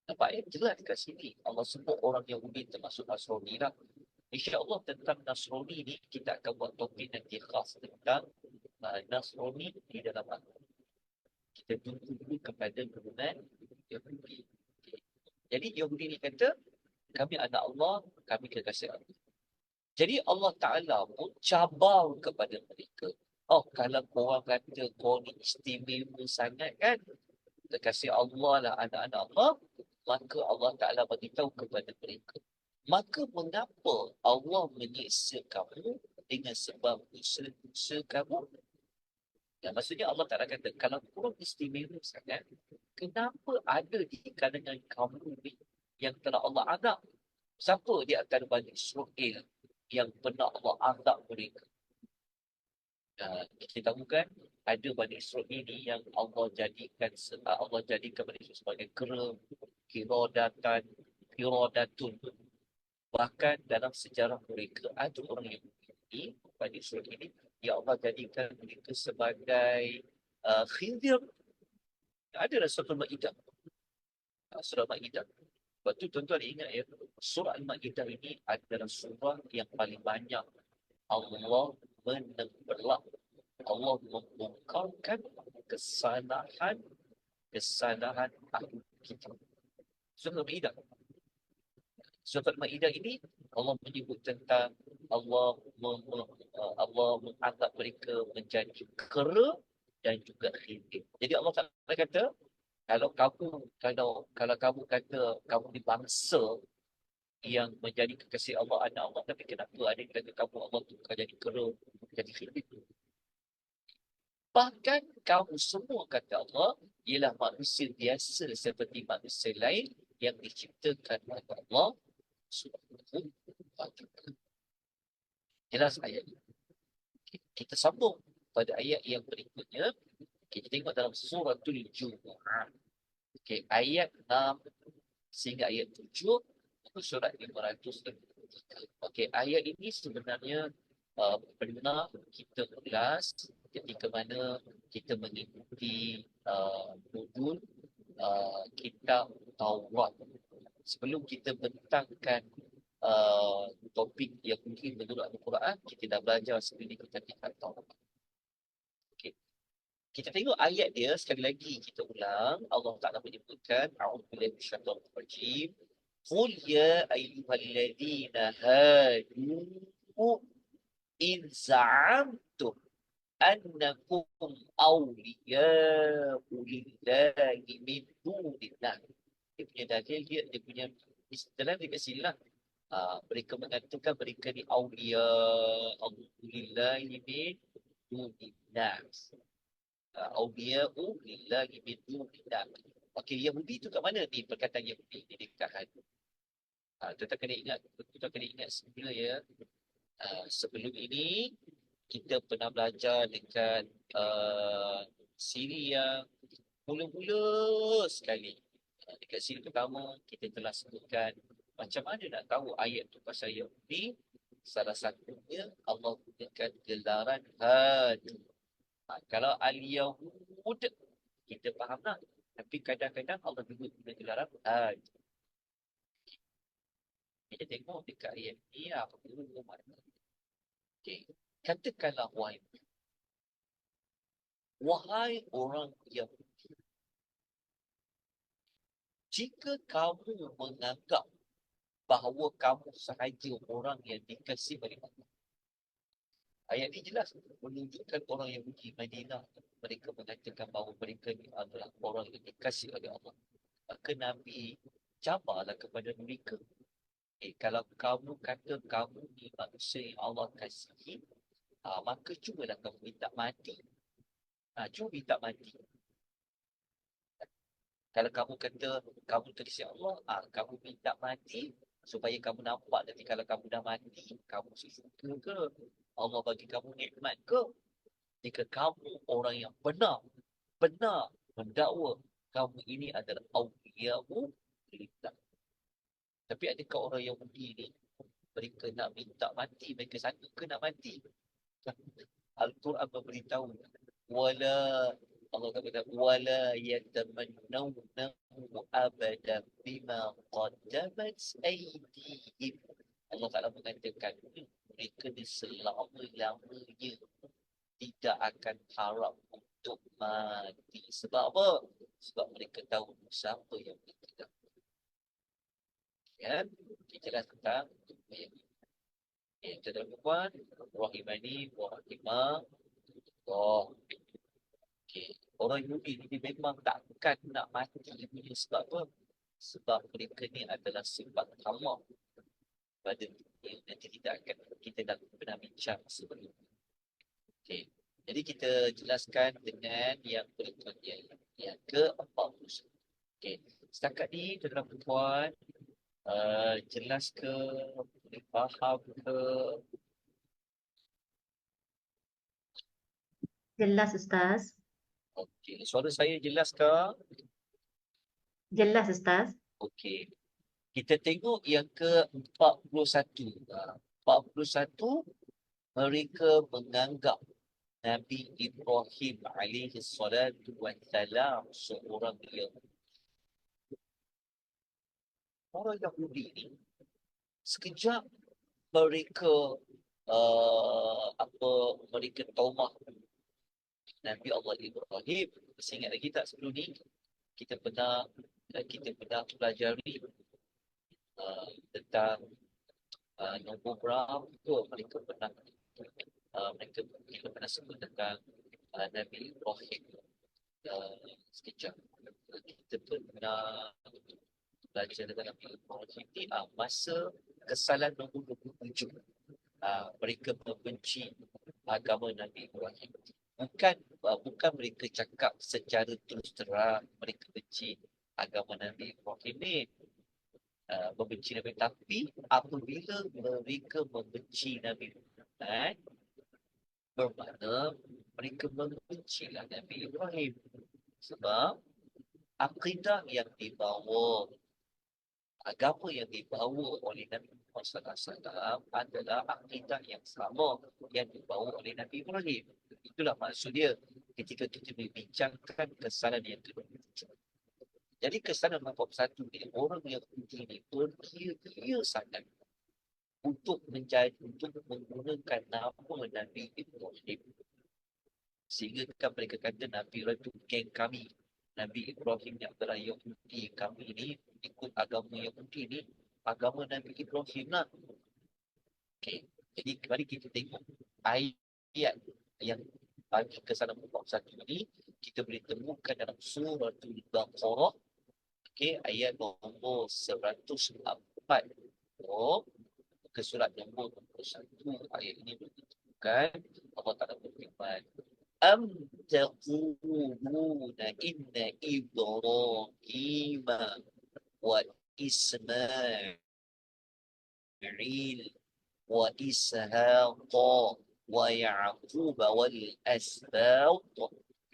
Nampak ya? Jelas kat sini Allah sebut orang Yahudi termasuk Nasrani lah. InsyaAllah tentang Nasrani ni kita akan buat topik nanti khas tentang Nasrani di dalam agama. Kita tunggu dulu kepada golongan Yahudi. Jadi Yahudi ni kata, kami anak Allah, kami kekasih Allah. Jadi Allah Ta'ala pun cabar kepada mereka. Oh, kalau korang kata kau ni istimewa sangat kan, kekasih Allah lah anak-anak Allah, maka Allah Ta'ala beritahu kepada mereka. Maka mengapa Allah menyiksa kamu dengan sebab usaha kamu? Ya, maksudnya Allah Ta'ala kata, kalau korang istimewa sangat, kenapa ada di kalangan kamu ni yang telah Allah azab? Siapa di antara Bani Israel yang pernah Allah azab mereka? Kita tahu kan, ada Bani Israel ini yang Allah jadikan Bani Israel sebagai kera, kirodatun. Bahkan dalam sejarah mereka, ada orang yang ini, Bani Israel ini, yang Allah jadikan mereka sebagai khindir. Ada dalam surah Al-Ma'idah. Surah Al-Ma'idah. Lepas tu tuan-tuan ingat ya, surah Al-Ma'idah ini adalah surah yang paling banyak Allah menembelak, Allah membongkarkan kesalahan ahli kita. Surah Al-Ma'idah. Surah Al-Ma'idah ini Allah menyebut tentang Allah mengangkat mereka menjadi kera dan juga khindir. Jadi Allah kata, kalau kamu kata kamu ni bangsa yang menjadi kekasih Allah, anak Allah, tapi kenapa ada yang kata kamu Allah tukar jadi kera, jadi khindir? Bahkan kamu semua, kata Allah, ialah manusia biasa seperti manusia lain yang diciptakan oleh Allah Subhanahu wa Ta'ala. Jelas ayat ini. Kita sambung pada ayat yang berikutnya. Kita tengok dalam suratul Jumu'ah. Ayat 6 sehingga ayat 7, itu surat 503. Ayat ini sebenarnya pernah kita ulas ketika mana kita mengikuti modul kitab Taurat. Sebelum kita bentangkan topik yang mungkin menurut Al-Quran, kita dah belajar sebenarnya kitab Taurat. Kita tengok ayat dia sekali lagi, kita ulang. Allah Ta'ala menyebutkan, A'udzubillahi minasyaitonir rajim. Qul ya ayyuhalladzina hadu in za'amtum annakum awliya'u lillahi min dunillah. Dia punya dalil dia punya istilah dia kat sini lah. Mereka mengatakan mereka ni awliya lillahi min dunillah. Awliya'u lillahi min dunillah. Yahudi tu kat mana ni perkataan Yahudi ni dikatakan? Tuan-tuan kena ingat semula ya. Sebelum ini kita pernah belajar dekat siri yang mula-mula sekali. Dekat siri pertama kita telah sebutkan macam mana nak tahu ayat tu pasal Yahudi. Salah satunya Allah gunakan gelaran hadu. Kalau al-Yahud kita faham lah. Tapi kadang-kadang Allah juga guna gelaran hadu. Kita tengok dekat ayat ni apa dulu makna. Katakanlah wahai Wahai orang Yahudi, jika kamu menganggap bahawa kamu sahaja orang yang dikasihi oleh Allah. Ayat ini jelas menunjukkan orang Yahudi Madinah. Mereka mengatakan bahawa mereka ni adalah orang yang dikasihi oleh Allah. Maka Nabi cabarlah kepada mereka. Kalau kamu kata kamu ni manusia yang Allah kasihi, maka cubalah kamu minta mati. Cuba minta mati. Kalau kamu kata kamu terkasih Allah, kamu minta mati supaya kamu nampak nanti kalau kamu dah mati, kamu suka ke? Allah bagi kamu nikmat ke? Jika kamu orang yang benar mendakwa kamu ini adalah awliya'u lillah. Tapi adakah orang Yahudi ni mereka nak minta mati, mereka sangka ke nak mati? Al-Quran memberitahu wala Allah kata wala yatamannawnahu abadan bima qaddamat aydihim. Allah Taala mengatakan mereka ni selama-lamanya tidak akan harap untuk mati. Sebab apa? Sebab mereka tahu siapa yang mereka tahu. Ya, kita dah tentang ayat ini. Kita dah buat rahimani wa rahimah. Orang Yahudi ni memang takkan nak mati punya sebab apa? Sebab mereka ni adalah sifat tamak pada dunia. Nanti kita dah pernah bincang sebelum ini. Jadi kita jelaskan dengan yang berikutnya, yang ke-41. Setakat ni tuan-tuan dan puan, jelas ke? Boleh faham ke? Jelas Ustaz. Suara saya jelas ke? Jelas Ustaz. Kita tengok yang ke-41. 41, mereka menganggap Nabi Ibrahim alaihi salatu wassalam seorang Yahudi. Orang Yahudi ni sekejap mereka mereka taumah Nabi Allah Ibrahim. Masih ingat lagi tak sebelum ni kita pernah pelajari tentang nombor berapa mereka pernah sebut tentang Nabi Ibrahim. Sekejap kita pernah belajar tentang Nabi Ibrahim ni masa kesalahan nombor 27. Mereka membenci agama Nabi Ibrahim. Bukan mereka cakap secara terus terang mereka benci agama Nabi Ibrahim ni, membenci Nabi, tapi apabila mereka membenci Nabi Muhammad, bermakna mereka membencilah Nabi Ibrahim. Sebab akidah yang dibawa, agama yang dibawa oleh Nabi Muhammad SAW adalah akidah yang sama yang dibawa oleh Nabi Ibrahim. Itulah maksud dia ketika kita membincangkan kesalahan yang kedua. Jadi kesalahan 41 ni, orang yang ini berkira-kira sangat untuk menggunakan nama Nabi Ibrahim. Sehingga kan mereka kata Nabi Ibrahim itu geng kami. Nabi Ibrahim yang adalah Yahudi, kami ni ikut agama Yahudi ni, agama Nabi Ibrahim lah. Jadi mari kita tengok ayat yang bagi kesalahan 41 ni kita boleh temukan dalam surah Al-Baqarah, ayat nombor 104 ke surat nombor 21. Ayat ini menunjukkan Allah Ta'ala berfirman, Am taquluna inna Ibrahim wa Ismail wa Ishaq wa Ya'qub wal asbaq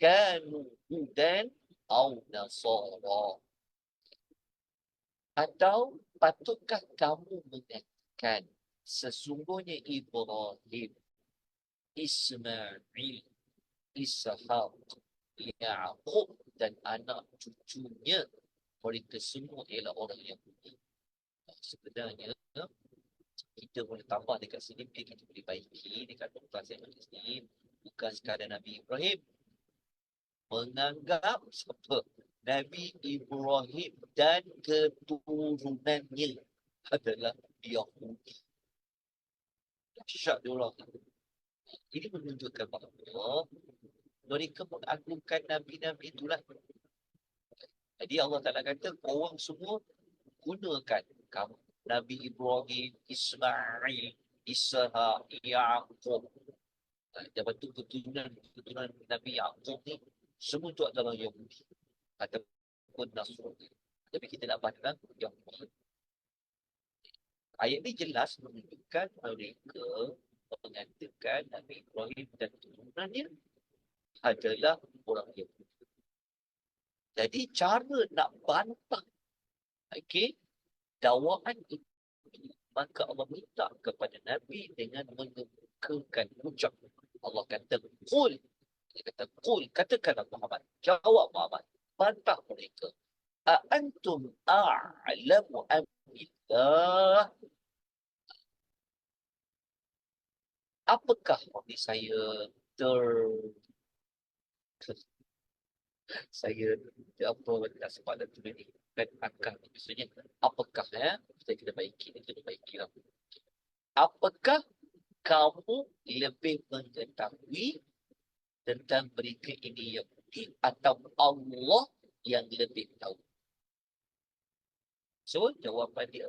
kanu hudan aw nasara. Atau patutkah kamu mengatakan sesungguhnya Ibrahim, Ismail, Ishaq, Ya'qub dan anak cucunya mereka semua ialah orang yang Yahudi. Sebenarnya kita boleh tambah dekat sini, kita boleh baiki dekat kelas yang ada sini, bukan sekadar Nabi Ibrahim, menganggap siapa? Nabi Ibrahim dan keturunannya adalah Yahudi. Dahsyat diorang. Ini menunjukkan bahawa mereka mengagungkan Nabi-Nabi itulah. Jadi Allah Ta'ala kata, korang semua gunakan kamu. Nabi Ibrahim, Ismail, Ishak, Yaqub. Lepas tu keturunan Nabi Yaqub ni, semua tu adalah Yahudi. Ataupun Nasrani. Tapi kita nak pandang Yahudi. Ayat ni jelas menunjukkan mereka mengatakan Nabi Ibrahim dan keturunannya adalah orang Yahudi. Jadi cara nak bantah dakwaan itu, maka Allah minta kepada Nabi dengan mengemukakan ucap. Allah kata, Qul. Dia kata, Qul. Katakanlah Muhammad. Jawab Muhammad. Bantah mereka. A'antum a'lamu amillah. Apakah ini saya saya tak sempat dan tulis ni kan akal maksudnya apakah saya kena baiki lah. Apakah kamu lebih mengetahui tentang mereka ini Yahudi atau Allah yang lebih tahu? So jawapan dia,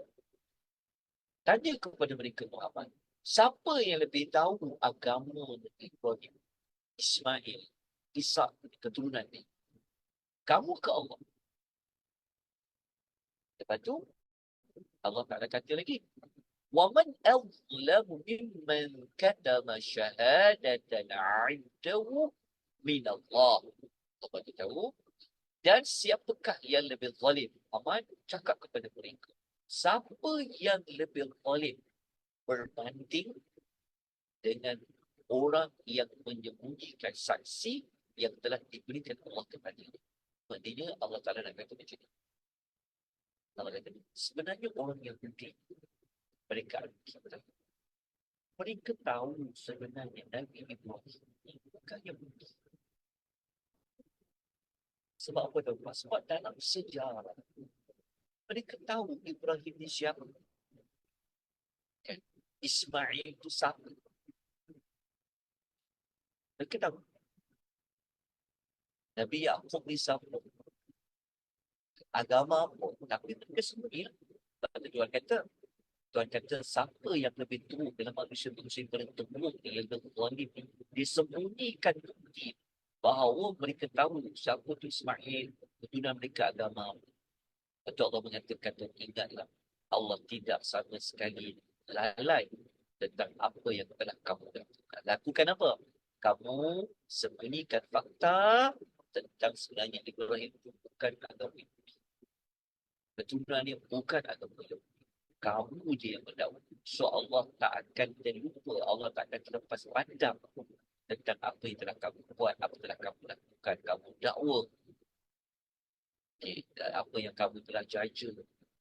tanya kepada mereka Muhammad, siapa yang lebih tahu agama Nabi Ibrahim, Ismail, Ishak, keturunan ni? Kamu ke Allah? Lepas tu Allah Ta'ala kata lagi, وَمَنْ أَظْلَمُ مِمَّنْ كَتَمَ شَهَادَةً عِنْدَهُ مِنَ اللَّهِ. Allah beritahu, dan siapakah yang lebih zalim? Muhammad cakap kepada mereka, siapa yang lebih zalim berbanding dengan orang yang menyembunyikan saksi yang telah diberikan Allah kepadanya? Maksudnya Allah Ta'ala nak kata macam ni. Allah kata, sebenarnya orang yang berdiri, mereka kita. Mereka tahu sebenarnya Nabi Ibrahim bukan yang berdiri. Sebab apa tahu? Sebab dalam sejarah, mereka tahu Ibrahim ni siapa. Kan? Ismail itu siapa. Mereka tahu. Nabi Yaqub ni siapa. Agama apa. Tapi mereka sembunyi. Tuhan kata, siapa yang lebih teruk dalam manusia-manusia yang paling teruk yang lebih zalim, disembunyikan bukti bahawa mereka tahu siapa tu Ismail, keturunan mereka agama. Betul Allah mengatakan, ingatlah, Allah tidak sama sekali lalai tentang apa yang telah kamu lakukan. Lakukan apa? Kamu sembunyikan fakta tentang sebenarnya Ibrahim itu bukan agama Yahudi. Keturunan dia bukan agama Yahudi. Kamu je yang berdakwa. So Allah tak akan terlupa, Allah tak akan terlepas pandang tentang apa yang telah kamu buat, apa telah kamu lakukan, kamu dakwa. Apa yang kamu telah jaja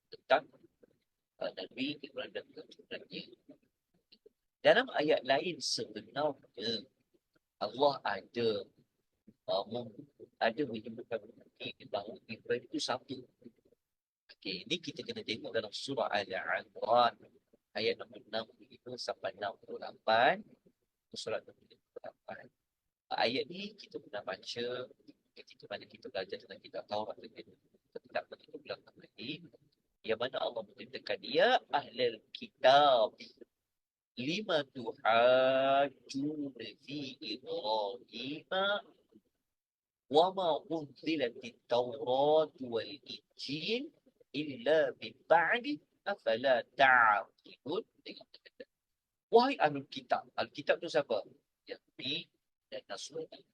tentang Nabi Ibrahim dan keturunannya. Dalam ayat lain sebenarnya Allah ada menyebutkan bahawa Ibrahim itu satu. Ini kita kena tengok dalam surah Al-Imran ayat nombor 65 sampai 68. Surah nombor 68. Ayat ni kita pernah baca ketika mana kita belajar tentang kitab Taurat dan kitab begitu belakang lagi. Yang mana Allah menyatakan, ya ahlal kitab lima tuhajjuna fi Ibrahim wa ma unzilatit Taurat wal Injil illa min ba'di afala ta'qilun. Wahai ahlul kitab. Al-kitab tu siapa? Yahudi dan Nasrani.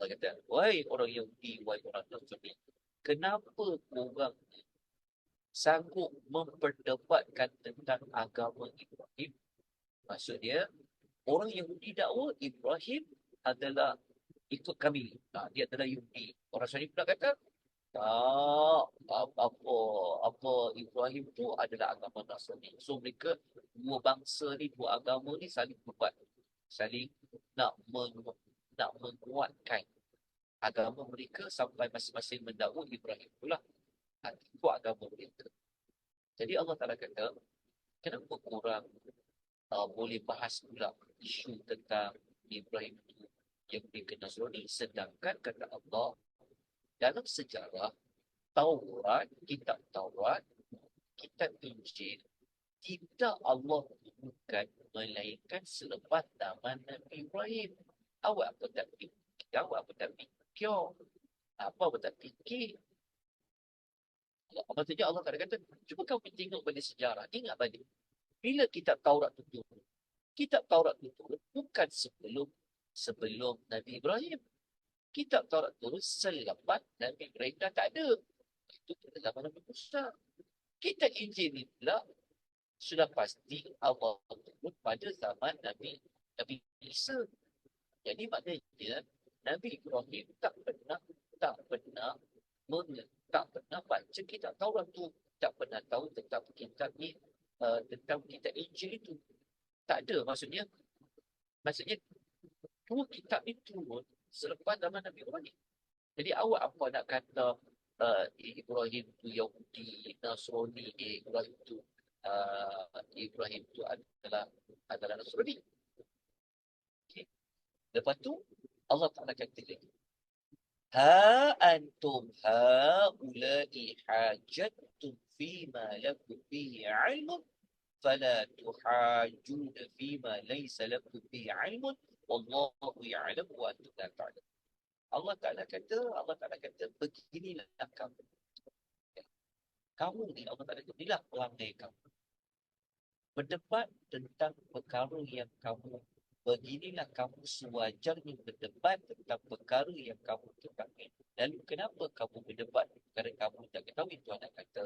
Allah kata, wahai orang Yahudi, wahai orang Nasrani, kenapa korang sanggup memperdebatkan tentang agama Ibrahim? Maksud dia, orang Yahudi dakwa Ibrahim adalah ikut kami. Dia adalah Yahudi. Orang Nasrani pula kata, tak, apa Ibrahim tu adalah agama Nasrani. So mereka dua bangsa ni, dua agama ni saling berbuat, saling nak menguatkan Agama mereka sampai masing-masing mendakwa Ibrahim pula. Itu agama mereka. Jadi Allah Ta'ala kata, kenapa korang boleh bahas pula isu tentang Ibrahim itu yang mereka Nasrani, sedangkan kata Allah dalam sejarah Taurat, kitab Taurat, kitab Injil, tidak Allah bukan melainkan selepas zaman Nabi Ibrahim. Awak apa tak fikir? Awak apa tak fikir? Apa tak fikir? Maksudnya Allah kata, cuba kau tengok balik sejarah. Ingat balik. Bila kitab Taurat itu turun? Kitab Taurat itu turun bukan sebelum Nabi Ibrahim. Kitab Taurat turun selepas Nabi Ibrahim dah tak ada. Itu pada zaman Nabi Musa. Kitab Injil ni pula sudah pasti Allah turun pada zaman Nabi Isa. Jadi maknanya Nabi Ibrahim tak pernah baca kitab Taurat tu, tak pernah tahu tentang kitab ni, tentang kitab Injil itu. Tak ada, maksudnya dua kitab ni turun selepas zaman Nabi Ibrahim. Jadi awak apa nak kata Ibrahim tu Yahudi, Nasrani, Ibrahim tu adalah Nasrani. Okay. Lepas tu Allah Ta'ala kata lagi, ha antum haula'i hajattum fima lakum bihi ilmun fala tuhajjuna fima laysa lakum bihi ilmun wallahu ya'lamu wa antum la ta'lamun. Allah Ta'ala kata beginilah kamu. Kamu ni Allah Ta'ala kata, inilah perangai kamu. Berdebat tentang perkara yang kamu, beginilah kamu sewajarnya berdebat tentang perkara yang kamu ketahui. Lalu kenapa kamu berdebat perkara kamu tak ketahui? Tuhan nak kata,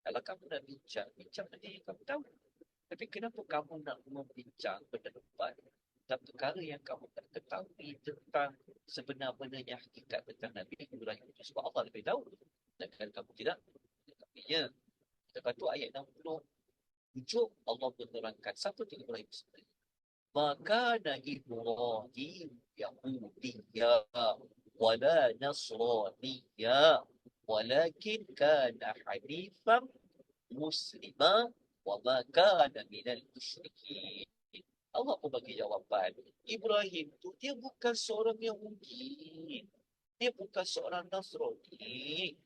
kalau kamu nak bincang saja yang kamu tahu. Tapi kenapa kamu nak membincang, berdebat tentang perkara yang kamu tak ketahui tentang sebenar-benarnya hakikat tentang Nabi Ibrahim itu? Sebab Allah lebih tahu. Dan kamu tidak ketahuinya. Lepas tu ayat 60 hujung Allah menerangkan siapa tu Ibrahim sebenarnya. Maka Ibrahim Yahudiyya wala Nasraniyya walakin kana hanifan muslima wa ma kana minal musyrikin. Allah pun bagi jawapan. Ibrahim tu dia bukan seorang Yahudi. Dia bukan seorang Nasrani.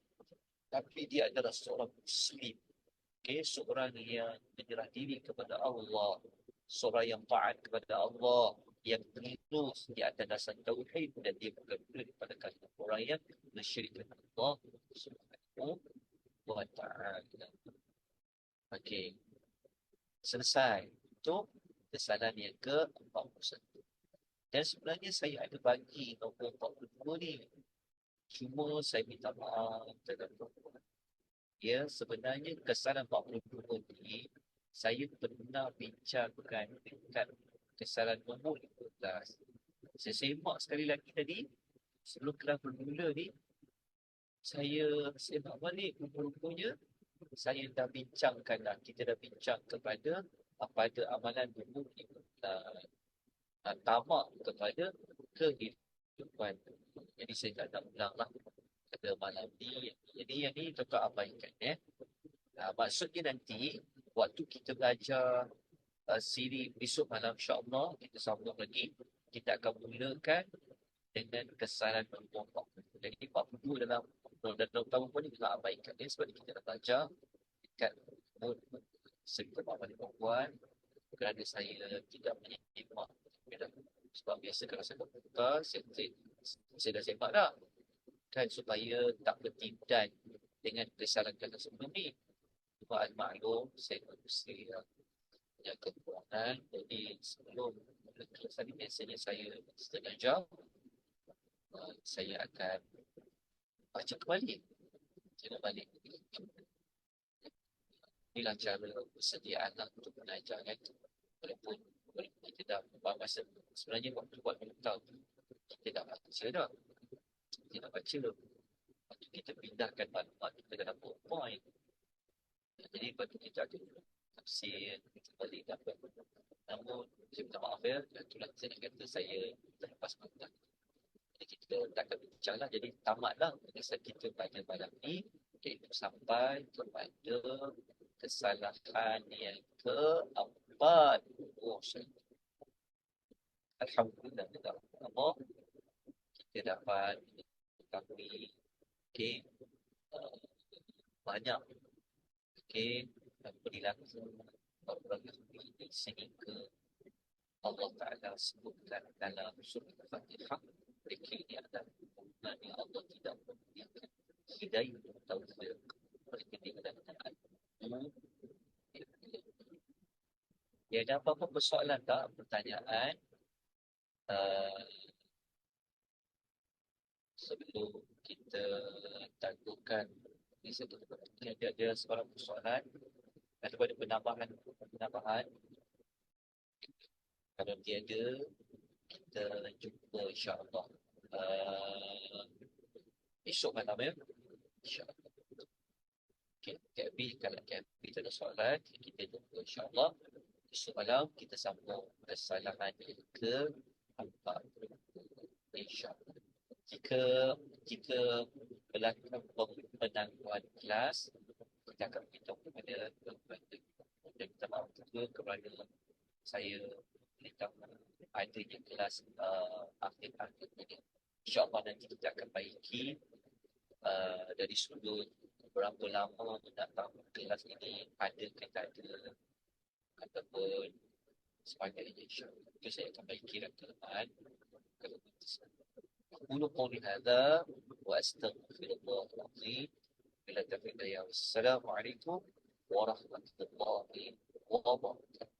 Tapi dia adalah seorang Muslim. Okay, seorang yang menyerah diri kepada Allah, seorang yang taat kepada Allah, yang terus di atas dasar tauhid, dan dia bukan daripada kalangan orang yang mensyirikkan Allah Subhanahu wa ta'ala. Okey, selesai untuk kesalahan yang ke-41. Dan sebenarnya saya ada bagi nombor 42 ni, cuma saya minta maaf terhadap perempuan. Ya, sebenarnya kesalahan 42 ni saya pernah bincangkan dekat kesalahan nombor 15. Saya semak sekali lagi tadi sebelum kelas bermula ni, saya semak balik rupa-rupanya saya dah bincangkan dah. Kita dah bincang kepada pada amalan nombor 15, tamak kepada kehidupan. Jadi saya tak nak ulang lah pada malam ni. Jadi yang ni tetap abaikan. Maksudnya nanti waktu kita belajar siri besok malam, insyaAllah kita sambung lagi. Kita akan mulakan dengan kesalahan nombor 40. Jadi 42 dalam tahun pun ni kita abaikan. Sebab kita dah belajar dekat serta pahaman perempuan, kerana saya tidak menyimak. Sebab biasa kalau saya berputar, saya dah semak dah. Kan, supaya tak bertindan dengan kesalahan sebelum ni. Cuma maklum, saya mesti jaga keuangan. Jadi sebelum kelas tadi, biasanya saya setengah jam, saya akan baca kembali. Inilah cara persediaan untuk belajar kan. Walaupun kita dah masa sebenarnya waktu buat mental kita dah baca dah. Kita dah baca. Waktu kita pindahkan maklumat, kita dah dapat point. Jadi lepas tu kita ada tafsir, kita balik dapat. Namun, saya minta maaf ya, itulah saya nak kata saya terlepas mata. Jadi kita tak akan bincanglah. Jadi tamatlah kisah kita pada malam ni, iaitu sampai kepada kesalahan yang keempat. Oh, Alhamdulillah, Allah, kita dapat mengetahui uh, banyak perilaku orang Yahudi sehingga Allah Ta'ala sebutkan dalam surah Al-Fatihah, mereka ini adalah hubungan yang Allah tidak mempunyai hidayah taufik. Mereka ini adalah ya, ada apa-apa persoalan tak? Pertanyaan sebelum kita tangguhkan ada seorang persoalan atau ada penambahan. Kalau tiada, kita jumpa insyaAllah esok malam ya, insyaAllah. Okay, kalau KB tak ada soalan, kita jumpa insyaAllah esok malam. Kita sambung kesalahan yang keempat, insyaAllah. Jika berlaku penangguhan kelas, kita akan beritahu kepada dan minta maaf juga kepada saya beritahu adanya kelas akhir-akhir ini. InsyaAllah nanti kita akan baiki dari sudut berapa lama mendatang kelas ini, ada ke tak ada ataupun sebagainya, insyaAllah. Itu saya akan baiki rakaman kalau begitu. أقول قولي هذا وأستغفر الله العظيم إلى السلام عليكم ورحمة الله وبركاته.